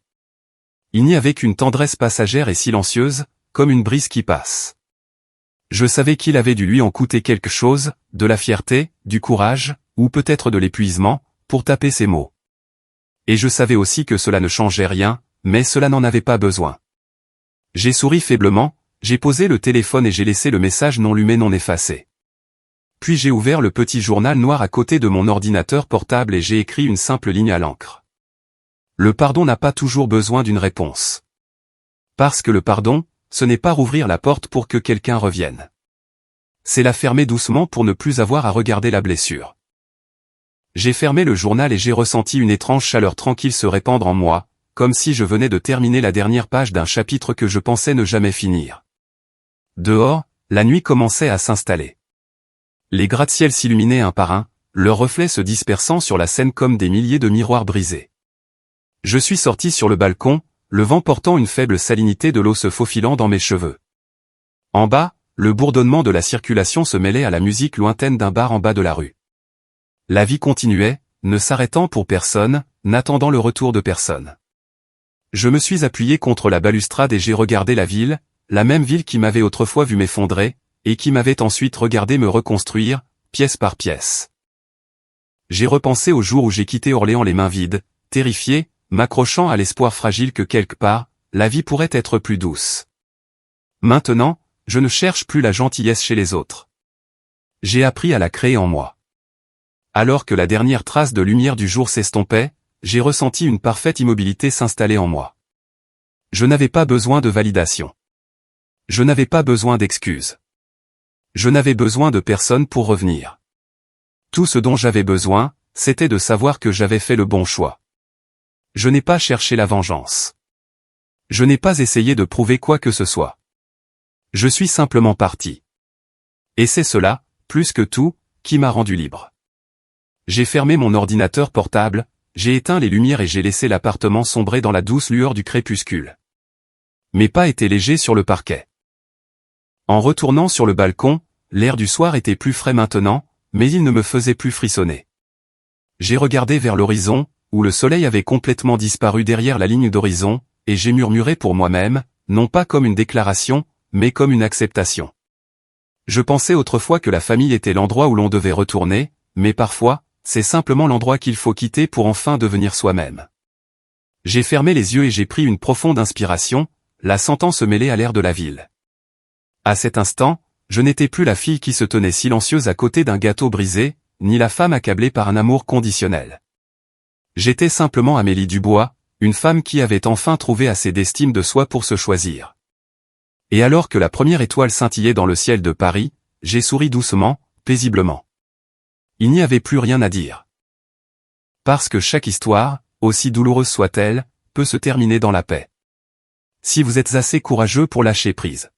Il n'y avait qu'une tendresse passagère et silencieuse, comme une brise qui passe. Je savais qu'il avait dû lui en coûter quelque chose, de la fierté, du courage, ou peut-être de l'épuisement, pour taper ces mots. Et je savais aussi que cela ne changeait rien, mais cela n'en avait pas besoin. J'ai souri faiblement, j'ai posé le téléphone et j'ai laissé le message non lu mais non effacé. Puis j'ai ouvert le petit journal noir à côté de mon ordinateur portable et j'ai écrit une simple ligne à l'encre. Le pardon n'a pas toujours besoin d'une réponse. Parce que le pardon, ce n'est pas rouvrir la porte pour que quelqu'un revienne. C'est la fermer doucement pour ne plus avoir à regarder la blessure. J'ai fermé le journal et j'ai ressenti une étrange chaleur tranquille se répandre en moi, comme si je venais de terminer la dernière page d'un chapitre que je pensais ne jamais finir. Dehors, la nuit commençait à s'installer. Les gratte-ciels s'illuminaient un par un, leurs reflets se dispersant sur la Seine comme des milliers de miroirs brisés. Je suis sorti sur le balcon, le vent portant une faible salinité de l'eau se faufilant dans mes cheveux. En bas, le bourdonnement de la circulation se mêlait à la musique lointaine d'un bar en bas de la rue. La vie continuait, ne s'arrêtant pour personne, n'attendant le retour de personne. Je me suis appuyé contre la balustrade et j'ai regardé la ville, la même ville qui m'avait autrefois vu m'effondrer, et qui m'avait ensuite regardé me reconstruire, pièce par pièce. J'ai repensé au jour où j'ai quitté Orléans les mains vides, terrifié, m'accrochant à l'espoir fragile que quelque part, la vie pourrait être plus douce. Maintenant, je ne cherche plus la gentillesse chez les autres. J'ai appris à la créer en moi. Alors que la dernière trace de lumière du jour s'estompait, j'ai ressenti une parfaite immobilité s'installer en moi. Je n'avais pas besoin de validation. Je n'avais pas besoin d'excuses. Je n'avais besoin de personne pour revenir. Tout ce dont j'avais besoin, c'était de savoir que j'avais fait le bon choix. Je n'ai pas cherché la vengeance. Je n'ai pas essayé de prouver quoi que ce soit. Je suis simplement parti. Et c'est cela, plus que tout, qui m'a rendu libre. J'ai fermé mon ordinateur portable, j'ai éteint les lumières et j'ai laissé l'appartement sombrer dans la douce lueur du crépuscule. Mes pas étaient légers sur le parquet. En retournant sur le balcon, l'air du soir était plus frais maintenant, mais il ne me faisait plus frissonner. J'ai regardé vers l'horizon, où le soleil avait complètement disparu derrière la ligne d'horizon, et j'ai murmuré pour moi-même, non pas comme une déclaration, mais comme une acceptation. Je pensais autrefois que la famille était l'endroit où l'on devait retourner, mais parfois, c'est simplement l'endroit qu'il faut quitter pour enfin devenir soi-même. J'ai fermé les yeux et j'ai pris une profonde inspiration, la sentant se mêler à l'air de la ville. À cet instant, je n'étais plus la fille qui se tenait silencieuse à côté d'un gâteau brisé, ni la femme accablée par un amour conditionnel. J'étais simplement Amélie Dubois, une femme qui avait enfin trouvé assez d'estime de soi pour se choisir. Et alors que la première étoile scintillait dans le ciel de Paris, j'ai souri doucement, paisiblement. Il n'y avait plus rien à dire. Parce que chaque histoire, aussi douloureuse soit-elle, peut se terminer dans la paix. Si vous êtes assez courageux pour lâcher prise.